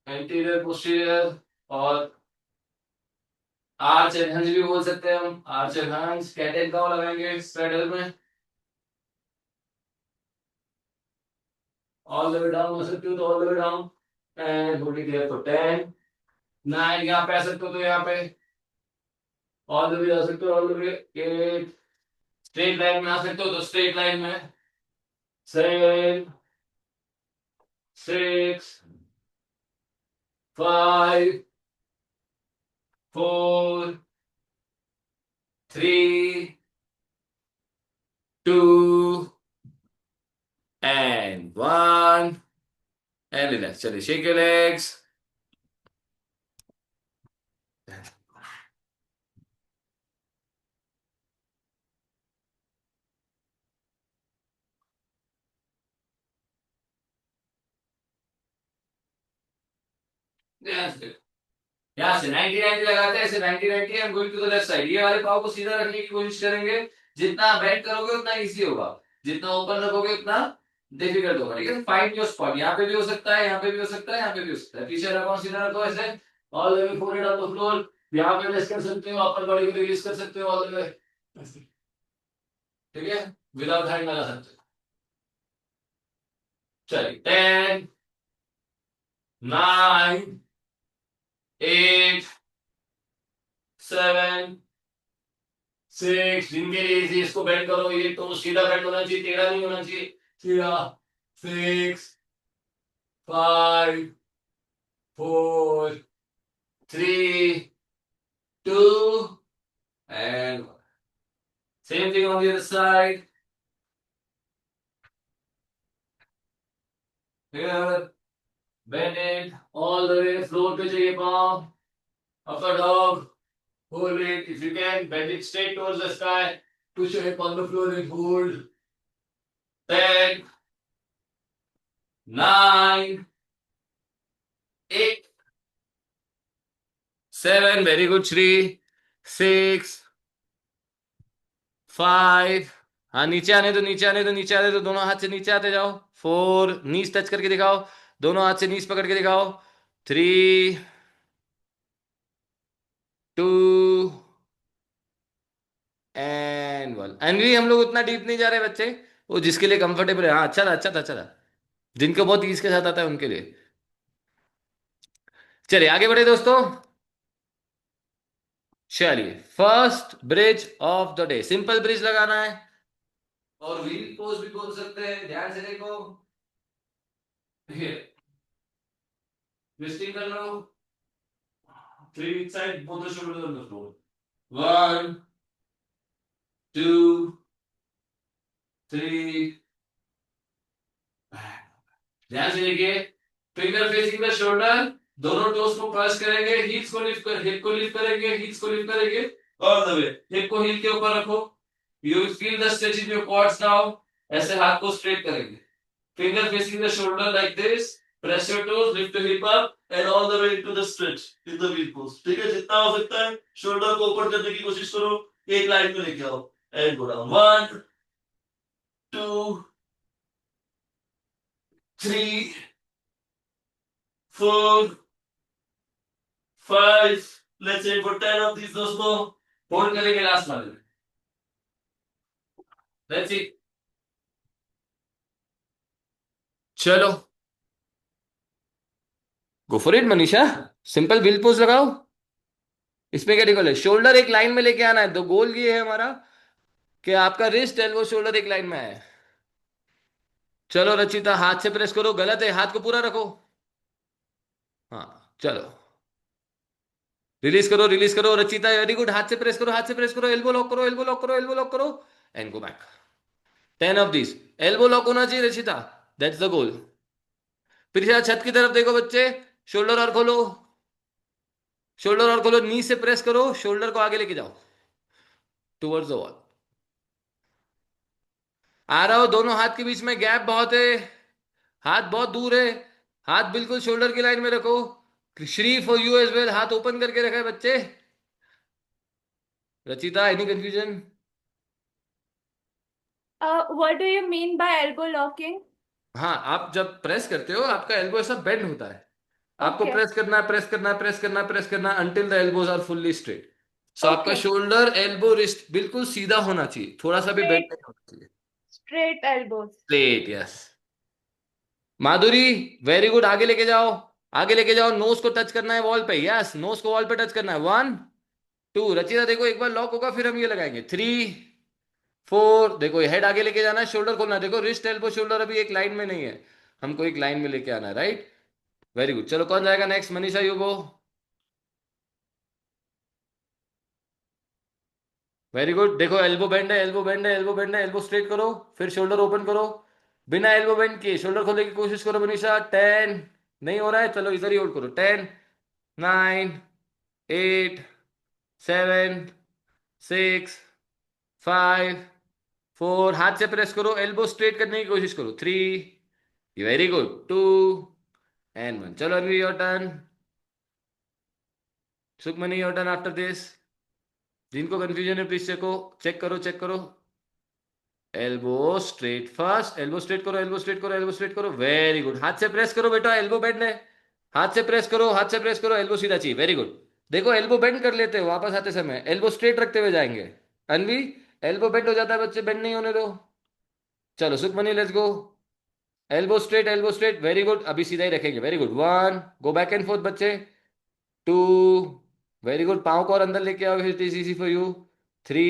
anterior posterior, और आर्च एनहंस भी बोल सकते हैं हम। Arch enhance, cat and cow लगाएंगे स्ट्रेडल में। ऑल द वे डाउन हो सकते हो तो all the way down, and holding there for 10, 9, यहाँ पे आ सकते हो तो यहाँ पे ऑल द वे आ सकते हो, all the way. 8, straight line में आ सकते हो तो स्ट्रेट लाइन में। 7, 6, 5, 4, 3, 2 एंड 1 एंड रिलैक्स। चलिए शेक योर लेग्स। यहाँ से 90-90 लगाते हैं, ऐसे 90-90 and going to the left side. ये वाले पाव को सीधा रखने की कोशिश करेंगे। जितना बेंड करोगे उतना इजी होगा, जितना ओपन रखोगे उतना डिफिकल्ट होगा। ठीक है, फाइंड योर स्पॉट। यहाँ पे भी हो सकता है, यहाँ पे भी हो सकता है, यहाँ पे भी हो सकता है। पीछे रखो, सीधा रखो ऐसे, all the way forehead on the floor. यहाँ पे रेस्ट कर सकते हो, अपर बॉडी को रिलीज कर सकते हो ऑल द वे। ठीक है, विदाउट हैंड लगा सकते हो। चलिए, 10, 9, 8, 7, 6। जिनके लिए easy, इसको बेंड करो। ये तो सीधा बेंड होना चाहिए, टेढ़ा नहीं होना चाहिए, सीधा। 6, 5, 4, 3, 2 and 1. Same thing on the other side. Here, bend it all the way, floor पे चाहिए पाँव, upper dog, hold it if you can, bend it straight towards the sky, push your hip on the floor and hold. 10, 9, 8, 7, very good Shri, 6, 5, हाँ नीचे आने दो, नीचे आने दो, नीचे आने दो, दोनों हाथ से नीचे आते जाओ। 4, नीज टच करके दिखाओ, दोनों हाथ से नीज पकड़ के दिखाओ। 3, 2 एंड 1। एंड भी हम लोग उतना डीप नहीं जा रहे बच्चे, वो जिसके लिए कंफर्टेबल है। हाँ अच्छा था, अच्छा था, अच्छा था। जिनको बहुत ईज के साथ आता है उनके लिए। चलिए आगे बढ़े दोस्तों। चलिए, first bridge of the day, simple bridge लगाना है, और व्हील पोज भी बोल सकते हैं। ध्यान से देखो, ट्विस्टिंग कर लो। 3 each side, both the shoulders on the floor. 1, 2, 3। ध्यान से देखिए, फिंगर फेसिंग द शोल्डर, दोनों टोस को प्रेस करेंगे, हील्स को लिफ्ट कर, हिप को लिफ्ट करेंगे, हील्स को लिफ्ट करेंगे ऑल द वे। हिप को हील के ऊपर रखो, you will feel the stretch in your quads now. ऐसे हाथ को स्ट्रेट करेंगे, finger facing the shoulder like this, press your toes, lift your hip up and all the way into the stretch in the wheel pose. ठीक है, जितना हो सकता है शोल्डर को ऊपर करने की कोशिश करो, एक लाइन में लेके आओ and go down. 1, 2, 3, 4, 5, let's say for 10 of these दोस्तों होल्ड करेंगे लास्ट वाले में। लेट्स सी, चलो गो for it Manisha. Simple wheel pose लगाओ, इसमें क्या डिफिकल्ट है? शोल्डर एक लाइन में लेके आना है। तो गोल ये है हमारा कि आपका रिस्ट एल्बो शोल्डर एक लाइन में है। चलो रचिता, हाथ से प्रेस करो, गलत है, हाथ को पूरा रखो। हाँ चलो, रिलीज करो, रिलीज करो रचिता, वेरी गुड। हाथ से प्रेस करो, हाथ से प्रेस करो, एल्बो लॉक करो, एल्बो लॉक करो, एल्बो लॉक करो and go back. 10 of this, elbow lock होना चाहिए रचिता, दैट्स द गोल। फिर से छत की तरफ देखो बच्चे, शोल्डर और खोलो, शोल्डर और खोलो, नी से प्रेस करो, शोल्डर को आगे लेके जाओ टुवर्ड्स द वॉल। आ रहा हो, दोनों हाथ के बीच में गैप बहुत है, हाथ बहुत दूर है, हाथ बिल्कुल शोल्डर की लाइन में रखो। Shri for you as well, हाथ ओपन करके रखा है बच्चे। Rachita, any confusion? What do you mean by elbow locking? हाँ, आप जब प्रेस करते हो आपका एल्बो ऐसा बेंड होता है, आपको Okay, प्रेस करना है, प्रेस करना है, प्रेस करना है, प्रेस करना है until the elbows are fully straight. So आपका okay. शोल्डर एल्बो रिस्ट बिल्कुल सीधा होना चाहिए, थोड़ा सा भी बेंड Straight, नहीं होना चाहिए। straight elbows. Straight, yes. Madhuri, very good, आगे लेके जाओ, आगे लेके जाओ, नोज को टच करना है वॉल पे, यस, नोज को वॉल पे टच करना है। 1, 2, रचिता देखो एक बार लॉक होगा फिर हम ये लगाएंगे। 3, 4, देखो हेड आगे लेके जाना है, शोल्डर खोलना है, देखो रिस्ट एल्बो शोल्डर अभी एक लाइन में नहीं है, हमको एक लाइन में लेके आना है, राइट? Very good. चलो कौन जाएगा next? Manisha, you go. Very good, देखो एल्बो बेंड है, एल्बो बेंड है, एल्बो बेंड है, एल्बो स्ट्रेट करो, फिर शोल्डर ओपन करो, बिना एल्बो बेंड किए शोल्डर खोलने की कोशिश करो मनीषा। 10, नहीं हो रहा है, चलो इधर ही होल्ड करो। 10, 9, 8, 7, 6, 5, 4, हाथ से प्रेस करो, एल्बो स्ट्रेट करने की कोशिश करो। 3, वेरी गुड, 2 एंड 1। चलो अभी your turn. Sukhmani your turn after this. जिनको कंफ्यूजन है प्लीज चेक करो चेक करो. Elbow straight first, elbow straight करो, एल्बो स्ट्रेट करो, एल्बो स्ट्रेट करो. Very good. हाथ से प्रेस करो बेटा, एल्बो बेंड है. हाथ से प्रेस करो, हाथ से प्रेस करो, एल्बो सीधा चाहिए. Very good. देखो एल्बो बेंड कर लेते हो वापस आते समय, एल्बो स्ट्रेट रखते हुए जाएंगे. अनवी, एल्बो बेंड हो जाता है बच्चे, बेंड नहीं होने दो. चलो Sukhmani let's go. Elbow straight, elbow straight. Very good. अभी सीधा ही रखेंगे. Very good. One, go back and forth बच्चे. Two, very good. पाँव को और अंदर लेके आओ, it is easy for you. Three,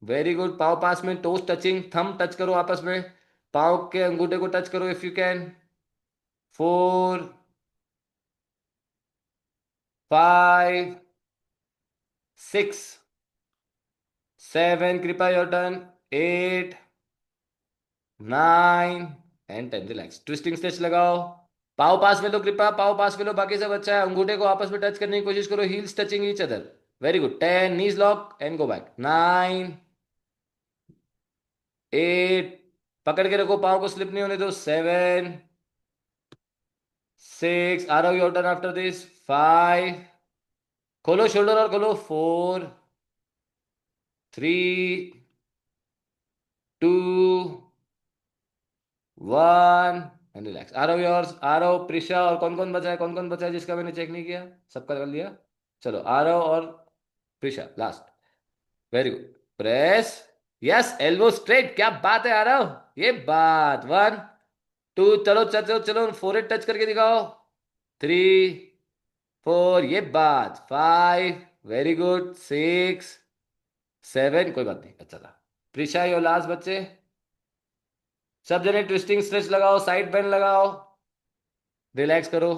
very good. पाँव पास में, टोस्ट टचिंग, थंब टच करो आपस में. पाँव के अंगूठे को टच करो if you can. Four, five, six, seven, कृपया your turn. Eight, nine and ten. Relax. Twisting stretch लगाओ. पाव पास में लो कृपा, पाव पास में लो. बाकी सब अच्छा है. अंगूठे को आपस में टच करने की कोशिश करो. Heels touching each other. Very good. Ten, knees lock and go back. Nine, eight, पकड़ के रखो, पाव को स्लिप नहीं होने दो. सेवन, सिक्स, आ रहा हूं your turn after this. Five, खोलो शोल्डर और खोलो. Four, three, two, one and relax. आ रहा हूं योर्स, आ रहा हूं. प्रिशा और कौन कौन बचा है, कौन कौन बचा है जिसका मैंने चेक नहीं किया? सबका कर लिया. चलो आ रहा हूं. और Prisha last. Very good. Press. Yes, elbow straight. क्या बात है, आ रहा हूं. ये बात. वन, टू, चलो चलो चलो चलो. फोरहेड टच करके दिखाओ. थ्री, फोर, ये बात. Five, very good. Six, seven, कोई बात नहीं, अच्छा था. प्रिशा योर लास्ट बच्चे. सब जने ट्विस्टिंग स्ट्रेच लगाओ, साइड बेंड लगाओ, रिलैक्स करो.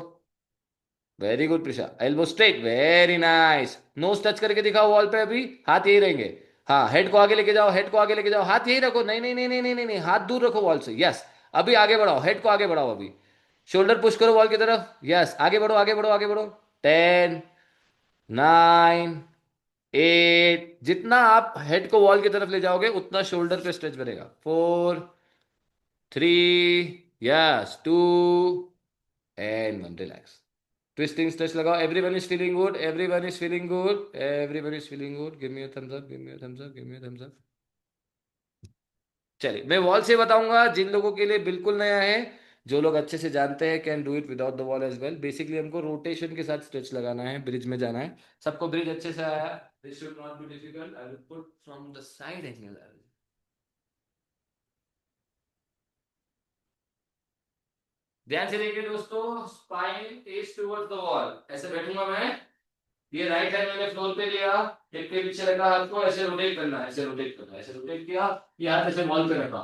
Very good Prisha. Elbow straight. Very nice. Nose touch करके दिखाओ वॉल पे. अभी हाथ यही रहेंगे. हाँ, हेड को आगे लेके जाओ, हेड को आगे लेके जाओ. हाथ यही रखो. नहीं नहीं नहीं नहीं नहीं नहीं नहीं, हाथ दूर रखो वॉल से. यस. अभी आगे बढ़ाओ, हेड को आगे बढ़ाओ. अभी शोल्डर पुश करो वॉल की तरफ. यस, आगे बढ़ो आगे बढ़ो आगे बढ़ो. Ten, nine, eight. जितना आप हेड को वॉल की तरफ ले जाओगे उतना शोल्डर पे स्ट्रेच बनेगा. Four, three, yes, two and one. Relax. Twisting stretch लगाओ. Everyone is feeling good, everyone is feeling good, everyone is feeling good. Give me a thumbs up, give me a thumbs up, give me a thumbs up. चलिए मैं वॉल से बताऊंगा. जिन लोगों के लिए बिल्कुल नया है, जो लोग अच्छे से जानते हैं, can do it without the wall as well. Basically हमको रोटेशन के साथ स्ट्रेच लगाना है, ब्रिज में जाना है. सबको ब्रिज अच्छे से आया? This should not be difficult. I will put from the side angle. ध्यान से देखिए दोस्तों. Spine is towards the wall. ऐसे बैठूंगा मैं. ये राइट हैंड मैंने फ्लोर पे लिया, एक के पीछे रखा. हाथ को ऐसे रोटेट करना है, ऐसे रोटेट करना है, ऐसे रोटेट किया. ये हाथ ऐसे वॉल पे रखा.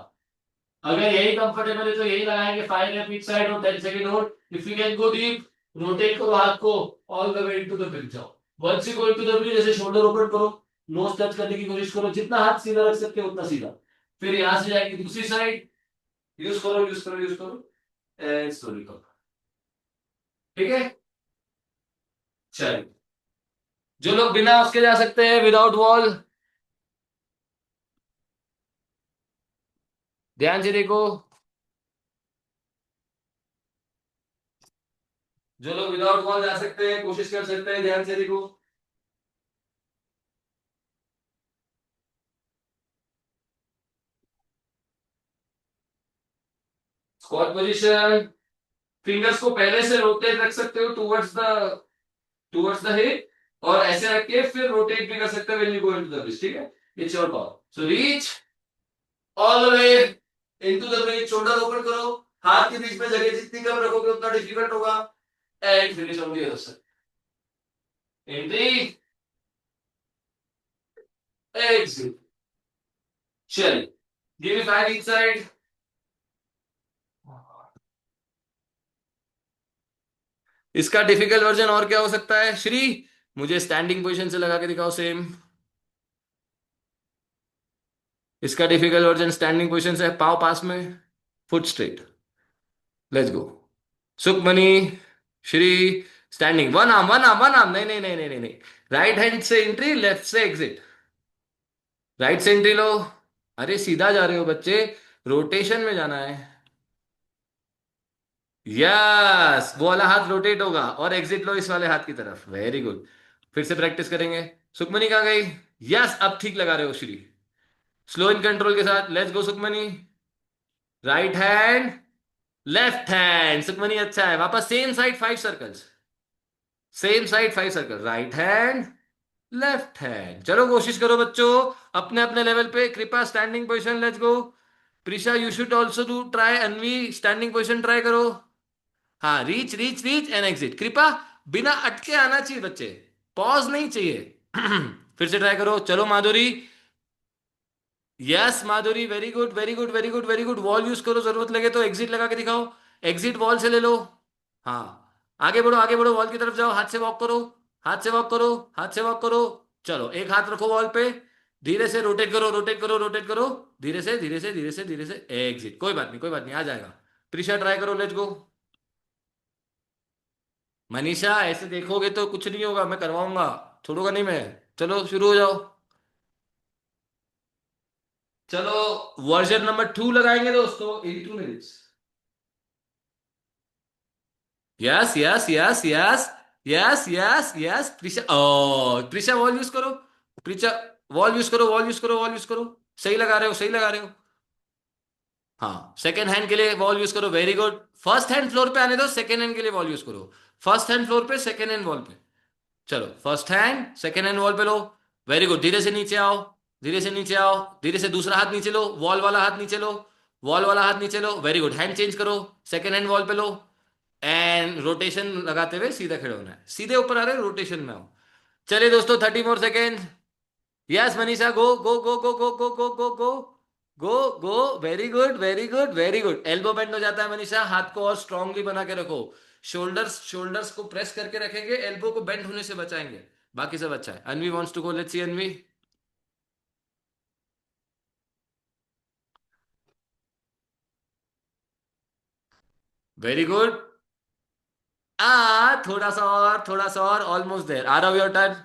अगर यही कंफर्टेबल है तो यही लगाएंगे. 5 रेप ईच साइड और 10 second hold. If you can go deep, rotate करो हाथ को all the way into the bridge. जाओ. Once you go into the bridge, ऐसे शोल्डर ओपन करो, नोज टच करने की कोशिश करो. जितना हाथ सीधा रख सकते हो उतना सीधा. फिर यहां से जाएंगे दूसरी साइड. यूज करो यूज करो यूज करो एंड स्लोली करो. ठीक है. चलिए, जो लोग बिना उसके जा सकते हैं, विदाउट वॉल, ध्यान से देखो. जो लोग विदाउट वॉल जा सकते हैं, कोशिश कर सकते हैं, ध्यान से देखो. Squat position. फिंगर्स को पहले से रोटेट रख सकते हो टुवर्ड्स द हिप. और ऐसे रख के फिर रोटेट भी कर सकते हो when you go into the bridge. ठीक है. It's your call. So reach all the way into the bridge. Shoulder open करो. हाथ के बीच में जगह जितनी कम रखोगे उतना डिफिकल्ट होगा. And finish on the other side. Entry, exit. चलिए, गिव मी 5 ईच साइड. इसका डिफिकल्ट वर्जन और क्या हो सकता है श्री? मुझे स्टैंडिंग पोजीशन से लगा के दिखाओ सेम. इसका डिफिकल्ट वर्जन स्टैंडिंग पोजीशन से है. पाव पास में, foot straight. Let's go. Sukhmani, Shri, standing. One arm one arm one arm. नहीं नहीं नहीं नहीं नहीं नहीं. राइट हैंड से एंट्री, लेफ्ट से एग्जिट. राइट से एंट्री लो. अरे सीधा जा रहे हो बच्चे, रोटेशन में जाना है. यस, वो वाला हाथ रोटेट होगा और एग्जिट लो इस वाले हाथ की तरफ. Very good. फिर से प्रैक्टिस करेंगे। सुखमनी कहाँ गई? यस, अब ठीक लगा रहे हो श्री। स्लो इन कंट्रोल के साथ, let's go Sukhmani. Right hand, left hand, Sukhmani अच्छा है। वापस same side 5 circles, same side 5 circle, right hand, left hand. चलो कोशिश करो बच्चों, अपने अपने लेवल पे। कृपा standing position, let's go. Prisha you should also do try. Anvi standing position try करो। हाँ, reach reach reach and exit. कृपा बिना अटके आना चाहिए बच्चे, पॉज नहीं चाहिए। फिर से ट्राई करो, चलो Madhuri. Yes Madhuri, very good very good very good very good. Wall use करो, जरूरत लगे तो एग्जिट लगा के दिखाओ। एग्जिट वॉल से ले लो। हाँ, आगे बढ़ो, वॉल की तरफ जाओ, हाथ से वॉक करो, हाथ से वॉक करो, हाथ से वॉक करो। चलो एक हाथ रखो वॉल पे, धीरे से रोटेट करो, रोटेट करो, रोटेट करो। धीरे से धीरे से धीरे से धीरे से एग्जिट। कोई बात नहीं, कोई बात नहीं, आ जाएगा। प्रीशा ट्राई करो, लेट्स गो। मनीषा ऐसे देखोगे तो कुछ नहीं होगा, मैं करवाऊंगा, छोड़ूंगा नहीं मैं। चलो शुरू हो जाओ। चलो वर्जन नंबर 2 लगाएंगे दोस्तों in 2 minutes. Yes yes yes yes yes yes yes. Preesha, ओ प्रीशा वॉल यूज करो। प्रीशा वॉल यूज करो, वॉल यूज करो, वॉल यूज करो। सही लगा रहे हो, सही लगा रहे हो। हाँ, सेकंड हैंड के लिए वॉल यूज करो, very good. First hand floor पे आने दो, सेकंड हैंड के लिए वॉल यूज करो। फर्स्ट हैंड फ्लोर पे, सेकंड हैंड वॉल पे। चलो first hand second hand wall पे लो। वेरी गुड, धीरे से नीचे आओ, धीरे से नीचे आओ, धीरे से दूसरा हाथ नीचे लो, वॉल वाला हाथ नीचे लो, वॉल वाला हाथ नीचे लो। वेरी गुड, हैंड चेंज करो, सेकंड हैंड वॉल पे लो। एंड रोटेशन लगाते हुए सीधा खड़े होना है, सीधे ऊपर आ रहे रोटेशन में आओ। चलिए दोस्तों, 30 more second. Yes Manisha, go go go go go go go go go go go. Very good very good very good. Elbow bend हो जाता है मनीषा, हाथ को और स्ट्रांगली बना के रखो। शोल्डर्स शोल्डर्स को प्रेस करके रखेंगे, एल्बो को बेंड होने से बचाएंगे। बाकी सब अच्छा है। Anvi wants to go, let's see Anvi. Very good. थोड़ा सा और, थोड़ा सा और, ऑलमोस्ट देयर। आ रहा हूं, योर टर्न।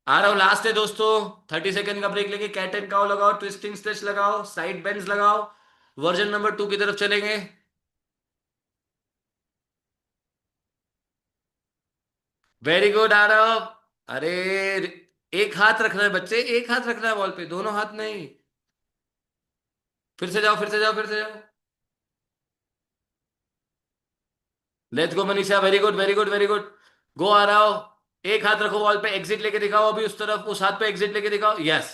आ रहा हूं, लास्ट है दोस्तों। 30 सेकंड का ब्रेक लेके कैट एंड काउ लगाओ, ट्विस्टिंग स्ट्रेच लगाओ, साइड बेंड्स लगाओ। वर्जन नंबर 2 की तरफ चलेंगे। वेरी गुड, आ रहा हूं। अरे, एक हाथ रखना है बच्चे, एक हाथ रखना है बॉल पे, दोनों हाथ नहीं। फिर से जाओ, फिर से जाओ, फिर से जाओ। Let's go Manisha, very good very good very good. Go, आ रहा हो। एक हाथ रखो वॉल पे, एग्जिट लेके दिखाओ अभी, उस तरफ उस हाथ पे एग्जिट लेके दिखाओ। यस,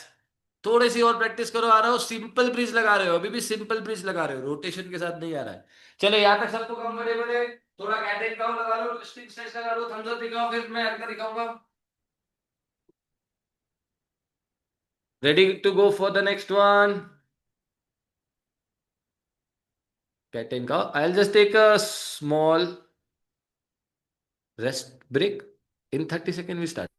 थोड़ी सी और प्रैक्टिस करो। आ रहा हो, सिंपल ब्रिज लगा रहे हो, अभी भी सिंपल ब्रिज लगा रहे हो, रोटेशन के साथ नहीं आ रहा है। चलो यहाँ तक सबको कंफर्टेबल है? थोड़ा कैट एंड लगा लो, ट्विस्टिंग स्ट्रेच लगा लो, थम्स अप दिखाओ, फिर मैं अगला दिखाऊंगा। Ready to go for the next one? Cat and cow. I'll just take a small rest break. In 30 seconds, we start.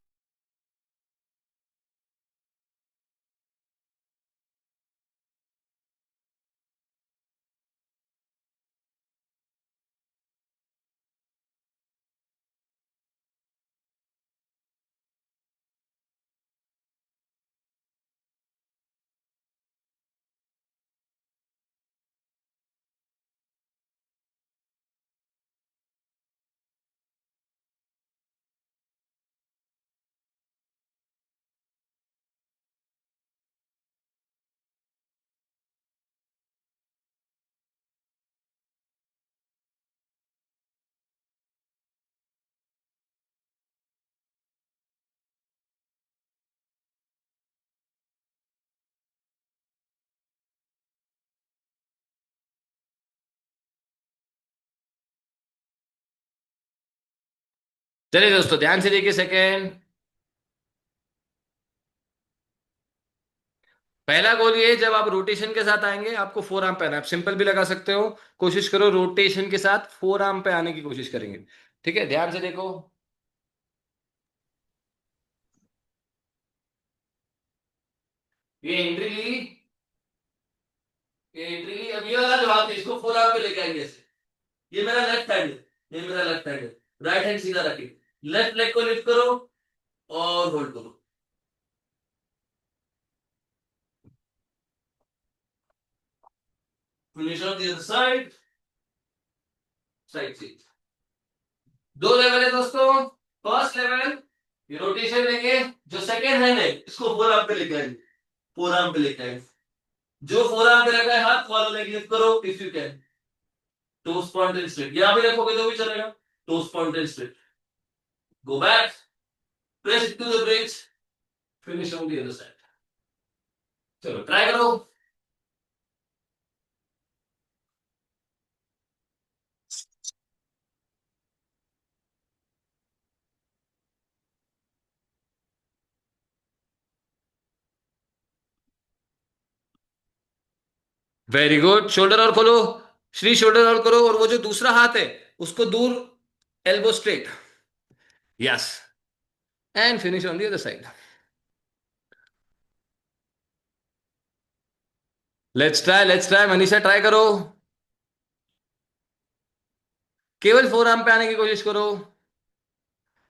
चलिए दोस्तों, ध्यान से देखिए सेकेंड। पहला गोल ये, जब आप रोटेशन के साथ आएंगे आपको फोर आर्म पे आना है। आप सिंपल भी लगा सकते हो, कोशिश करो रोटेशन के साथ फोर आर्म पे आने की कोशिश करेंगे। ठीक है, ध्यान से देखो। ये एंट्री ली, ये एंट्री ली। अब ये वाला जो हाथ है इसको फोर आर्म पे लेके आएंगे ऐसे। ये मेरा लेफ्ट हैंड है, ये मेरा लेफ्ट हैंड है। राइट हैंड सीधा रखिए, लेफ्ट लेग को लिफ्ट करो और होल्ड करो। Finish on the other side, side से। दो लेवल है दोस्तों। फर्स्ट लेवल, ये रोटेशन लेंगे, जो सेकेंड हैंड है इसको फोर आर्म पे लेके आएंगे, फोर आर्म पे लेके आएंगे, जो फोर आर्म पे रखा है हाथ वाला लेग लिफ्ट करो if you can, toes point and straight, यहां भी रखोगे तो भी चलेगा, toes point and straight, go back, press it to the bridge, finish on the other side. चलो ट्राई करो। वेरी गुड, शोल्डर और खोलो, श्री शोल्डर और करो, और वो जो दूसरा हाथ है उसको दूर, elbow straight, yes, and finish on the other side. Let's try Manisha, try करो, केवल फोर आर्म पे आने की कोशिश करो।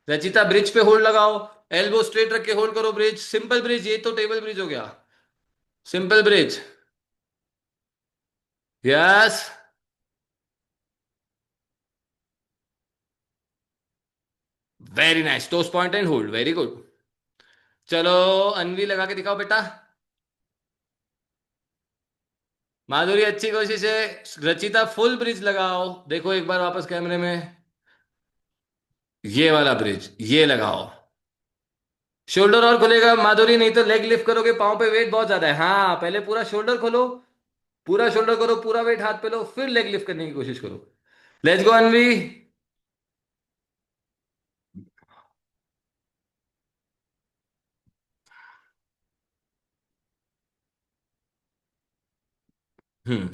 रचिता ब्रिज पे होल्ड लगाओ, एल्बो स्ट्रेट रख के होल्ड करो ब्रिज, सिंपल ब्रिज, ये तो टेबल ब्रिज हो गया, simple bridge, yes, very nice, toes point and hold, very good. चलो अनवी लगा के दिखाओ बेटा, माधुरी अच्छी कोशिश है, रचिता फुल ब्रिज लगाओ, देखो एक बार वापस कैमरे में, ये वाला ब्रिज ये लगाओ, शोल्डर और खुलेगा माधुरी, नहीं तो लेग लिफ्ट करोगे, पाँव पे वेट बहुत ज्यादा है, हाँ पहले पूरा शोल्डर खोलो, पूरा शोल्डर करो, पूरा वेट हाथ पे लो, फिर लेग लिफ्ट करने की कोशिश करो। Let's go Anvi.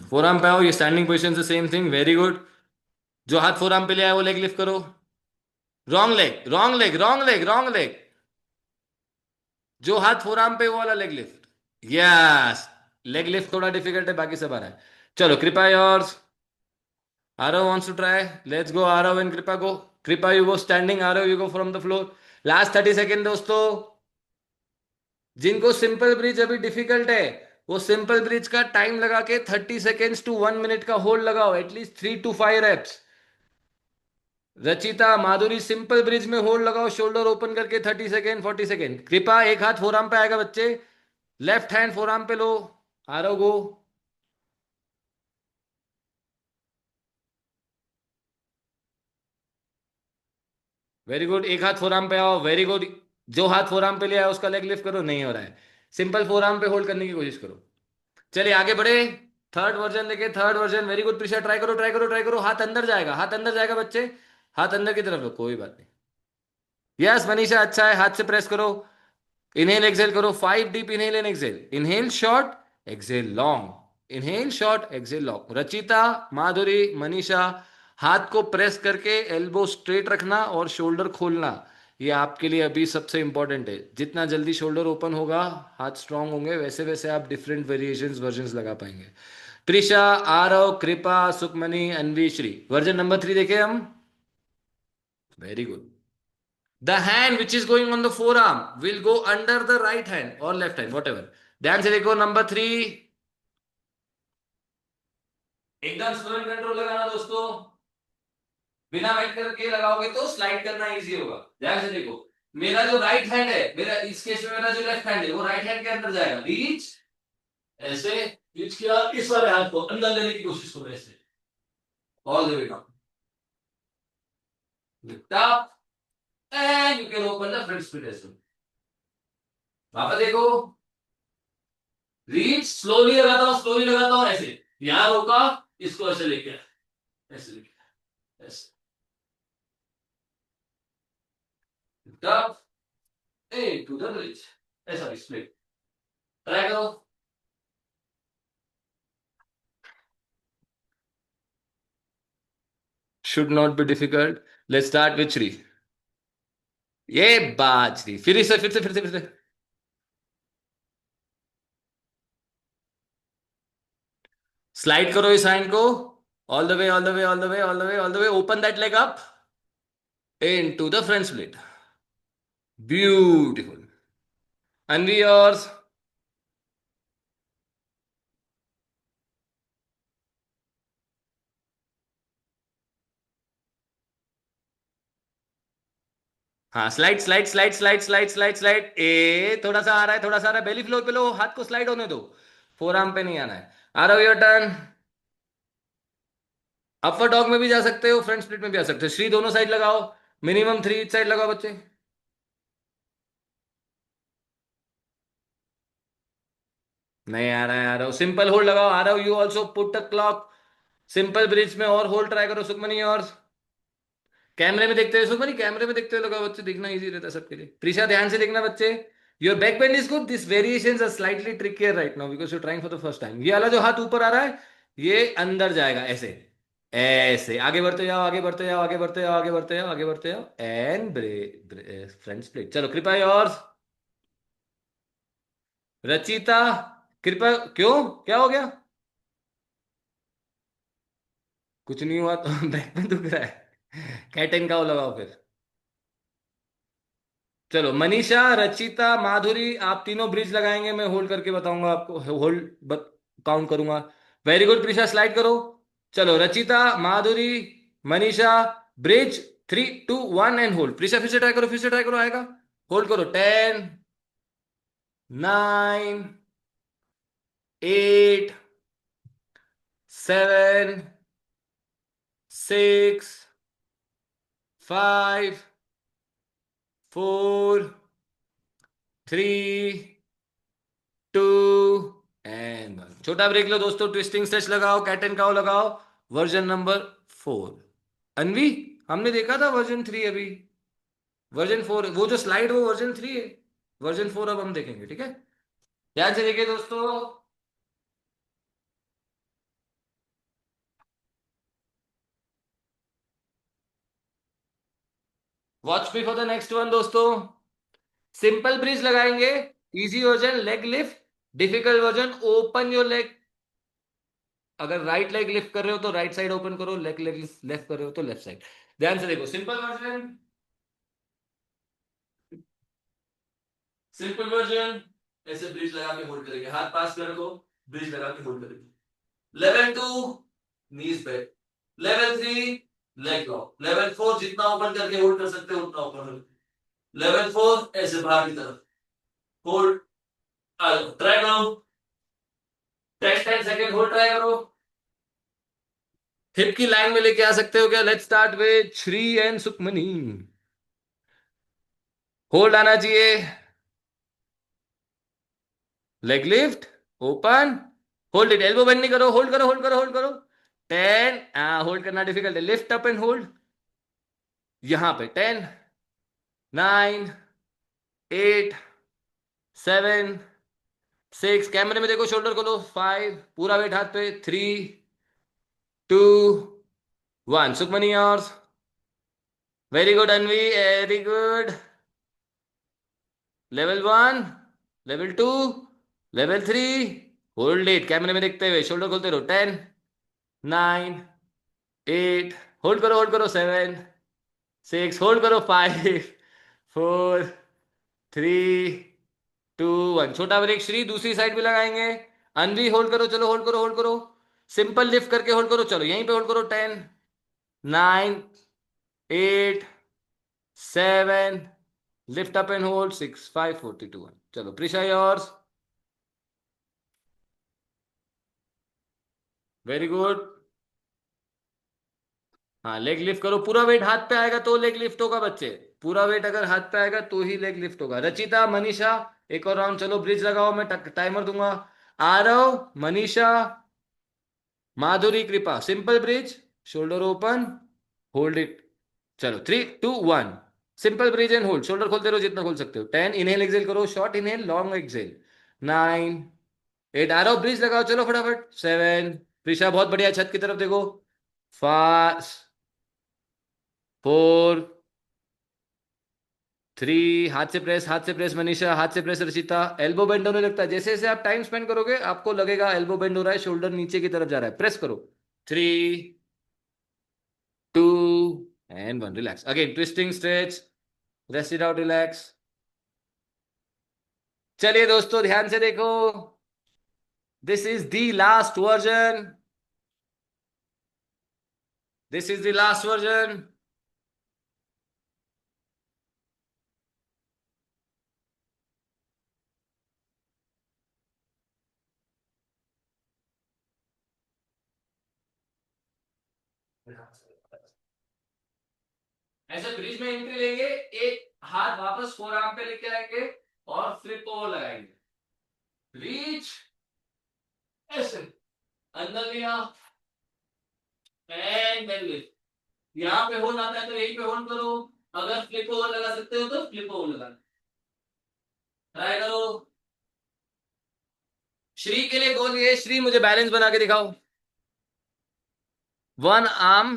Four arm पे आओ, ये स्टैंडिंग पोजीशन से सेम थिंग, वेरी गुड, जो हाथ फोर आर्म पे ले आए वो लेग लिफ्ट करो, wrong leg wrong leg wrong leg wrong leg, जो हाथ फोर आर्म पे वो वाला leg lift, yes, leg lift थोड़ा डिफिकल्ट है, बाकी सब आ रहा है। चलो Kripa yours, Aarav wants to try, let's go Aarav and कृपा गो, कृपा you go standing, Aarav you go from the floor, last 30 second दोस्तों, जिनको सिंपल ब्रिज अभी डिफिकल्ट है वो सिंपल ब्रिज का टाइम लगा के 30 सेकेंड्स टू 1 मिनट का होल्ड लगाओ, at least 3 to 5 reps। Rachita Madhuri simple bridge में होल्ड लगाओ, शोल्डर ओपन करके 30 सेकेंड 40 सेकेंड, कृपा एक हाथ फोर आर्म पे आएगा बच्चे, लेफ्ट हैंड फोर आर्म पे लो, आरव गो, वेरी गुड, एक हाथ फोर आर्म पे आओ, वेरी गुड, जो हाथ फोर आर्म पे लिया है उसका लेग लिफ्ट करो, नहीं हो रहा है, सिंपल फोर आर्म पे होल्ड करने की कोशिश करो। चलिए आगे बढ़े, थर्ड वर्जन देखे, third version, very good Prisha, try करो ट्राई करो ट्राई करो, हाथ अंदर जाएगा, हाथ अंदर जाएगा बच्चे, हाथ अंदर की तरफ लो, कोई बात नहीं, यस मनीषा अच्छा है, हाथ से प्रेस करो, इनहेल एक्सेल करो, 5 deep inhale and exhale, inhale short, exhale long, inhale short, exhale long, Rachita Madhuri Manisha, हाथ को प्रेस करके एल्बो स्ट्रेट रखना और शोल्डर खोलना, ये आपके लिए अभी सबसे इंपॉर्टेंट है, जितना जल्दी शोल्डर ओपन होगा हाथ स्ट्रांग होंगे, वैसे वैसे आप डिफरेंट वेरिएशंस वर्जन्स लगा पाएंगे। प्रिशा, आरव, कृपा, सुखमणि, अन्वी, श्री, वर्जन नंबर 3 देखे हम, very good, the hand which is going on the forearm will go under the right hand or left hand whatever, ध्यान से देखो नंबर 3, एकदम स्टूडेंट कंट्रोल लगाना दोस्तों, बिना वेट करके लगाओगे तो स्लाइड करना इजी होगा, ध्यान से देखो, मेरा जो राइट हैंड है, मेरा इस केस में मेरा जो लेफ्ट हैंड है वो राइट हैंड के अंदर जाएगा, रीच, ऐसे रीच किया, इस वाले हाथ को अंदर लेने की कोशिश करो, ऐसे all the way down, lift up and you can open the front split as well, वापस देखो, रीच स्लोली लगाता हूं ऐसे, यहां रोका, इसको ऐसे लेके आया, ऐसे लेके आया, ऐसे tough a to the reach, ऐसा स्प्लिट, ट्राई करो। Should not be difficult, let's start with Shri, ये बात श्री, फिर से स्लाइड करो इस हैंड को, all the way all the way all the way all the way all the way, open that leg up into the front split, beautiful, Anvi yours, हाँ, slide slide slide slide slide slide slide, ए थोड़ा सा आ रहा है, थोड़ा सा आ रहा है, बेली फ्लोर पे लो, हाथ को स्लाइड होने दो, फोर आर्म पे नहीं आना है। आ रहा हो योर टर्न। अपर डॉग में भी जा सकते हो, फ्रंट स्प्लिट में भी आ सकते हो, श्री दोनों साइड लगाओ, मिनिमम 3 ईच साइड लगाओ बच्चे। नहीं आ रहा है, आ रहा हो, सिंपल होल्ड लगाओ, आ रहा हो, you also put a clock, simple bridge में और होल्ड ट्राई करो सुखमनी, और कैमरे में देखते हुए सुखमनी, कैमरे में देखते हुए लगाओ बच्चे, दिखना इजी रहता है सबके लिए। प्रीशा ध्यान से देखना बच्चे, your back bend is good, this variations are slightly trickier right now because you trying for the first time. ये वाला जो हाथ ऊपर आ रहा है ये अंदर जाएगा ऐसे, ऐसे आगे बढ़ते जाओ, आगे बढ़ते जाओ, आगे बढ़ते जाओ, आगे बढ़ते जाओ, आगे बढ़ते जाओ, एंड ब्रेक फ्रंट स्प्लिट। चलो कृपा और रचिता, कृपा, क्यों, क्या हो गया? कुछ नहीं हुआ तो बैक में दुख रहा है, कैट एंड काउ लगाओ फिर। चलो मनीषा, रचिता, माधुरी, आप तीनों ब्रिज लगाएंगे, मैं होल्ड करके बताऊंगा आपको, होल्ड काउंट करूंगा। वेरी गुड प्रीशा, स्लाइड करो। चलो Rachita, Madhuri, Manisha, bridge, 3 2 1 and hold. Preesha फिर से ट्राई करो, फिर से ट्राई करो, आएगा। होल्ड करो, 10 9 8 7 6 5 4 3 2 एंड 1। छोटा ब्रेक लो दोस्तों, ट्विस्टिंग स्ट्रेच लगाओ, कैट एंड काउ लगाओ, वर्जन नंबर 4। अनवी, हमने देखा था वर्जन 3, अभी वर्जन 4, वो जो स्लाइड वो वर्जन 3 है, वर्जन 4 अब हम देखेंगे, ठीक है? ध्यान से देखिए दोस्तों, watch me for the next one दोस्तों। सिंपल ब्रिज लगाएंगे, easy version leg lift, difficult version open your leg. अगर राइट लेग लिफ्ट कर रहे हो तो राइट साइड ओपन करो, लेग लेग लेफ्ट कर रहे हो तो लेफ्ट साइड। ध्यान से देखो, सिंपल वर्जन, सिंपल वर्जन, ऐसे ब्रिज लगा के होल्ड करेंगे, हाथ पास कर रखो, ब्रिज लगा के होल्ड करेंगे। Level 2 knees back, level 3 leg lock, level 4 जितना ओपन करके होल्ड कर सकते हो उतना ओपन करो, लेवल 4 ऐसे बाहर की तरफ होल्ड। ट्राई करो, 10 10 सेकेंड होल्ड ट्राई करो, हिप की लाइन में लेके आ सकते हो क्या? Let's start with Shri and Sukhmani. Hold आना चाहिए, leg lift, open, hold it, elbow bend नहीं करो, होल्ड करो, होल्ड करो, होल्ड करो। 10, होल्ड करना डिफिकल्ट है, लिफ्ट अप एंड होल्ड, यहां पे 10 9 8 7 6, कैमरे में देखो, शोल्डर खोलो, 5, पूरा वेट हाथ पे, 3 2 1। सुखमनी और very good, Anvi very good, level 1, level 2, level 3, hold it, कैमरे में देखते हुए शोल्डर खोलते रहो, 10 9 8, होल्ड करो 7 6, होल्ड करो, 5 4 3 2 1। छोटा ब्रेक, श्री दूसरी साइड भी लगाएंगे, अनवी होल्ड करो, चलो होल्ड करो, होल्ड करो, सिंपल लिफ्ट करके होल्ड करो, चलो यहीं पे होल्ड करो, 10 9 8 7, लिफ्ट अप एंड होल्ड, 6 5 4 3 2 1। चलो प्रिशा योर्स, वेरी गुड। हाँ, लेग लिफ्ट करो, पूरा वेट हाथ पे आएगा तो लेग लिफ्ट होगा बच्चे, पूरा वेट अगर हाथ पे आएगा तो ही लेग लिफ्ट होगा। रचिता, मनीषा, एक और राउंड, चलो ब्रिज लगाओ, मैं टाइमर दूंगा। Aarav, Manisha, Madhuri, Kripa, simple bridge, shoulder open, hold it. चलो 3 2 1, simple bridge and hold, shoulder खोलते रहो जितना खोल सकते हो। 10, इनहेल एक्सेल करो, short inhale, long exhale. 9 8, Aarav bridge लगाओ, चलो फटाफट। 7, प्रिशा बहुत बढ़िया, छत की तरफ देखो। 5 4 3, हाथ से प्रेस, हाथ से प्रेस मनीषा, हाथ से प्रेस रचिता, एल्बो बेंड होने लगता है, जैसे जैसे आप टाइम स्पेंड करोगे आपको लगेगा एल्बो बेंड हो रहा है, शोल्डर नीचे की तरफ जा रहा है, प्रेस करो। 3 2 and 1, relax again, twisting stretch, rest it out, relax. चलिए दोस्तों ध्यान से देखो, this is the last version, this is the last version. ऐसे ब्रिज में एंट्री लेंगे, एक हाथ वापस फोर आर्म पे लेके आएंगे और फ्लिप ओवर लगाएंगे। रीच, ऐसे अंदर लिया एंड देन लिफ्ट। यहाँ पे होल्ड आता है तो यहीं पे होल्ड करो, अगर फ्लिप ओवर लगा सकते हो तो फ्लिप ओवर लगा ट्राई करो। श्री के लिए गोल ये, श्री मुझे बैलेंस बना के दिखाओ। वन आर्म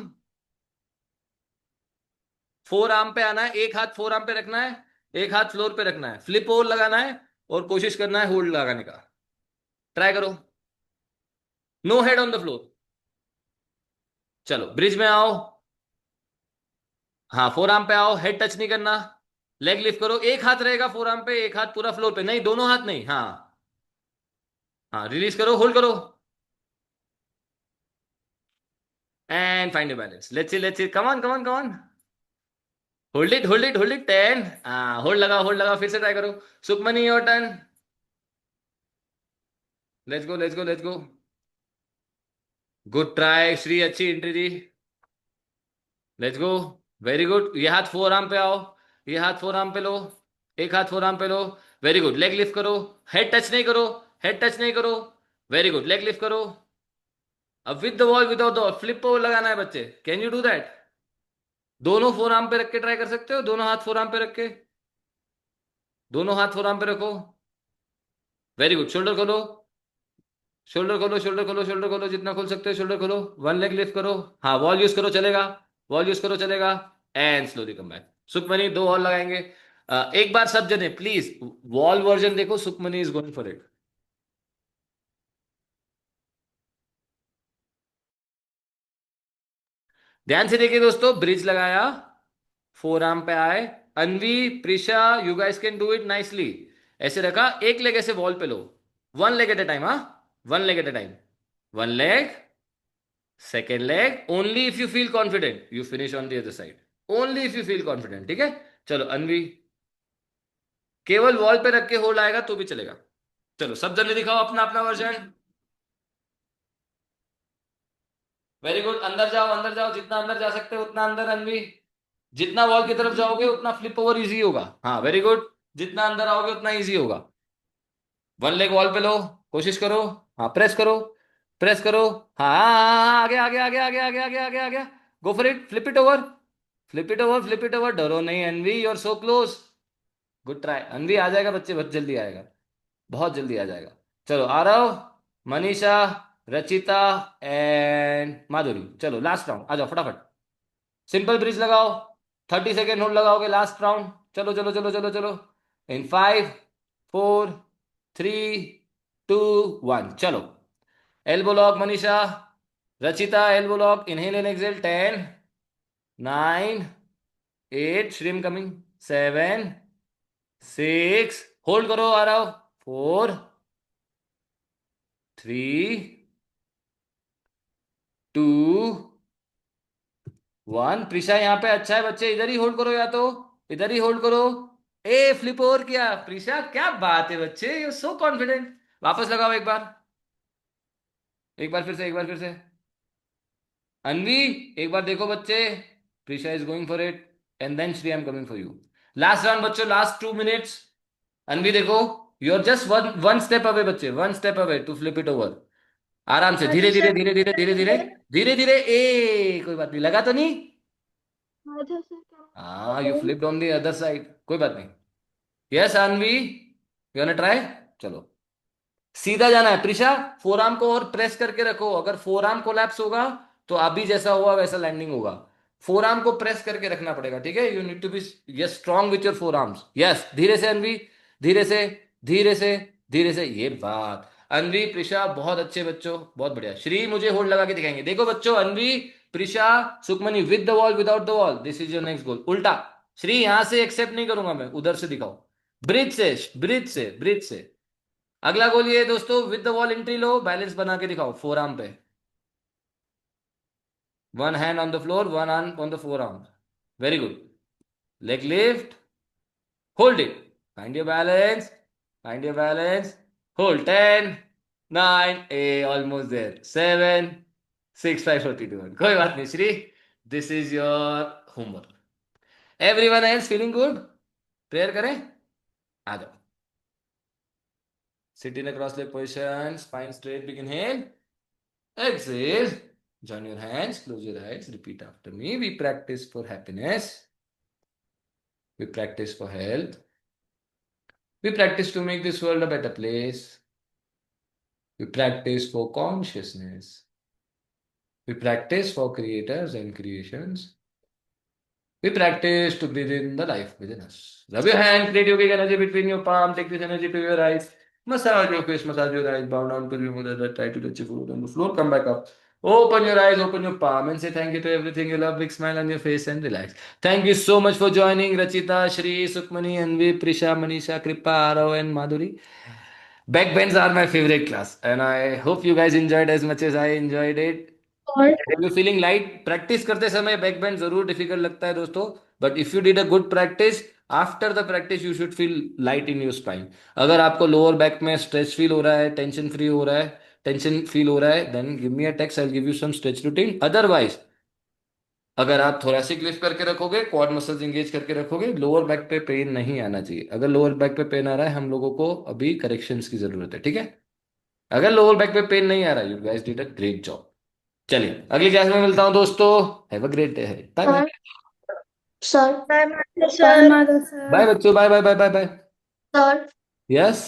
फोर आर्म पे आना है, एक हाथ फोर आर्म पे रखना है, एक हाथ फ्लोर पे रखना है, फ्लिप ओवर लगाना है और कोशिश करना है होल्ड लगाने का। ट्राई करो। No head on the floor. चलो ब्रिज में आओ। हाँ फोर आर्म पे आओ, हेड टच नहीं करना। लेग लिफ्ट करो, एक हाथ रहेगा फोर आर्म पे, एक हाथ पूरा फ्लोर पे, नहीं दोनों हाथ नहीं। हाँ हाँ, रिलीज करो, होल्ड करो and find your balance. Let's see, come on come on come on. Hold it hold it hold it, 10। हाँ होल्ड लगाओ, फिर से ट्राई करो। Sukhmani your turn. Let's go let's go let's go. Good try Shri, अच्छी एंट्री दी। Let's go, very good. ये हाथ फोर आर्म पे आओ, ये हाथ फोर आर्म पे लो, एक हाथ फोर आर्म पे लो। वेरी गुड, लेग लिफ्ट करो, हेड टच नहीं करो, हेड टच नहीं करो। वेरी गुड, लेग लिफ्ट करो। अब with the wall without the wall, flip over लगाना है बच्चे, कैन यू डू दैट? दोनों फोर आर्म पे रख के ट्राई कर सकते हो, दोनों हाथ फोर आर्म पे रख के, दोनों हाथ फोर आर्म पे रखो। वेरी गुड, शोल्डर खोलो, शोल्डर खोलो शोल्डर खोलो शोल्डर खोलो, जितना खोल सकते हो शोल्डर खोलो। वन लेग लिफ्ट करो, हाँ वॉल यूज करो चलेगा, वॉल यूज करो चलेगा। And slowly come back. Sukhmani दो और लगाएंगे। एक बार सब जने प्लीज वॉल वर्जन देखो, Sukhmani is going for it. ध्यान से देखिए दोस्तों, ब्रिज लगाया, फोर आर्म पे आए। Anvi, Prisha, you guys can do it nicely. ऐसे रखा, एक लेग ऐसे वॉल पे लो, one leg at a time. हाँ one leg at a time, one leg, second leg. Only if you feel confident you finish on the other side, only if you feel confident, ठीक है। चलो अनवी, केवल वॉल पे रख के होल्ड आएगा तो भी चलेगा। चलो सब जने दिखाओ अपना अपना वर्जन। वेरी गुड, अंदर जाओ, जितना अंदर जा सकते हो उतना अंदर। अनवी, जितना वॉल की तरफ जाओगे उतना फ्लिप ओवर इजी होगा। हाँ वेरी गुड, जितना अंदर आओगे उतना इजी होगा। वन लेग वॉल पे लो, कोशिश करो। हाँ प्रेस करो, प्रेस करो। हाँ हाँ, हाँ, हाँ, आगे आगे आगे आगे आगे आगे आगे आगे। Go for it, flip it over, flip it over, flip it over. डरो नहीं Anvi, you are so close. Good try Anvi, आ जाएगा बच्चे, बहुत जल्दी आएगा, बहुत जल्दी आ जाएगा। चलो आ रहा हो, मनीषा, रचिता एंड माधुरी। चलो लास्ट राउंड, आ जाओ फटाफट। सिंपल ब्रिज लगाओ, 30 सेकेंड होल्ड लगाओगे लास्ट राउंड। चलो चलो चलो चलो चलो। इन 5, 4, 3, 2, 1, चलो। Elbow lock Manisha, Rachita elbow lock, inhale and exhale. 10, 9, 8, Shreem coming, 7, 6, hold करो आ रहा हो, 4, 3, 2, 1। प्रिशा यहाँ पे अच्छा है बच्चे, इधर ही होल्ड करो, या तो इधर ही होल्ड करो। ए फ्लिप ओवर किया प्रिशा, क्या बात है बच्चे, यू सो कॉन्फिडेंट। वापस लगाओ एक बार, एक बार फिर से, एक बार फिर से। अनवी, एक बार देखो बच्चे, Prisha is going for it and then Shri I am coming for you. Last round बच्चों, लास्ट 2 मिनट्स। अनवी देखो, you are just one one step away बच्चे, one step away to flip it over. आराम से, धीरे धीरे धीरे धीरे धीरे धीरे धीरे धीरे। ए कोई बात नहीं, लगा तो नहीं? हाँ you flipped on the other side, कोई बात नहीं। Yes Anvi, you want try? चलो सीधा जाना है प्रिशा, फोर आर्म को और प्रेस करके रखो, अगर फोर आर्म कोलैप्स होगा तो अभी जैसा हुआ वैसा लैंडिंग होगा। फोर आर्म को प्रेस करके रखना पड़ेगा, ठीक है। You need to be yes strong with your forearms. Yes धीरे से अनवी, धीरे से, धीरे से, धीरे से, ये बात। अनवी प्रिशा बहुत अच्छे बच्चों, बहुत बढ़िया। श्री मुझे होल्ड लगा के दिखाएंगे, देखो बच्चों, Anvi, Prisha, Sukhmani, with the wall without the wall, this is your next goal. उल्टा श्री, यहां से एक्सेप्ट नहीं करूंगा मैं, उधर से दिखाओ, ब्रिज से, ब्रिज से, ब्रिज से। अगला गोल ये है दोस्तों, विद द वॉल एंट्री लो, बैलेंस बना के दिखाओ फोर आर्म पे। One hand on the floor, one arm on the forearm. Very good, leg lift, hold it, find your balance, find your balance, hold. 10, 9, a almost there, 7, 6, 5, 42. कोई बात नहीं Shri, this is your homework. Everyone else feeling good? Prayer करें, आ जाओ. Sit in a cross leg position, spine straight, big inhale, exhale. Join your hands, close your eyes, repeat after me. We practice for happiness, we practice for health, we practice to make this world a better place, we practice for consciousness, we practice for creators and creations, we practice to breathe in the life within us. Rub your hand, create yogic energy between your palm, take this energy to your eyes. Massage your face, massage your eyes, bow down to remove that, try to touch your foot on the floor, come back up. Open your eyes, open your palm, and say thank you to everything you love. Big smile on your face and relax. Thank you so much for joining Rachita, Shri, Sukmani, Anvi, Prisha, Manisha, Kripa, Arav, and Madhuri. Backbends are my favorite class, and I hope you guys enjoyed as much as I enjoyed it. और यू फीलिंग लाइट? प्रैक्टिस करते समय बैक बेंड जरूर डिफिकल्ट लगता है दोस्तों, but if you did a good practice, after the practice you should feel light in your spine. अगर आपको लोअर बैक में स्ट्रेच फील हो रहा है, टेंशन फ्री हो रहा है, टेंशन फील हो रहा है, then give me a text, I will give you some stretch routine. Otherwise अगर आप थोरेसिक लिफ्ट करके रखोगे, क्वाड मसल्स एंगेज करके रखोगे, लोअर बैक पे पेन नहीं आना चाहिए. अगर लोअर बैक पे पेन आ रहा है, हम लोगों को अभी करेक्शंस की जरूरत है, ठीक है? अगर लोअर बैक पे पेन नहीं आ रहा, you guys did a great job. चलिए अगली क्लास में मिलता हूं दोस्तों. Have a great day. Bye bye. Sir Bye, Master bye Sir. Madhav sir bye बच्चों, bye bye bye bye bye. Sir yes.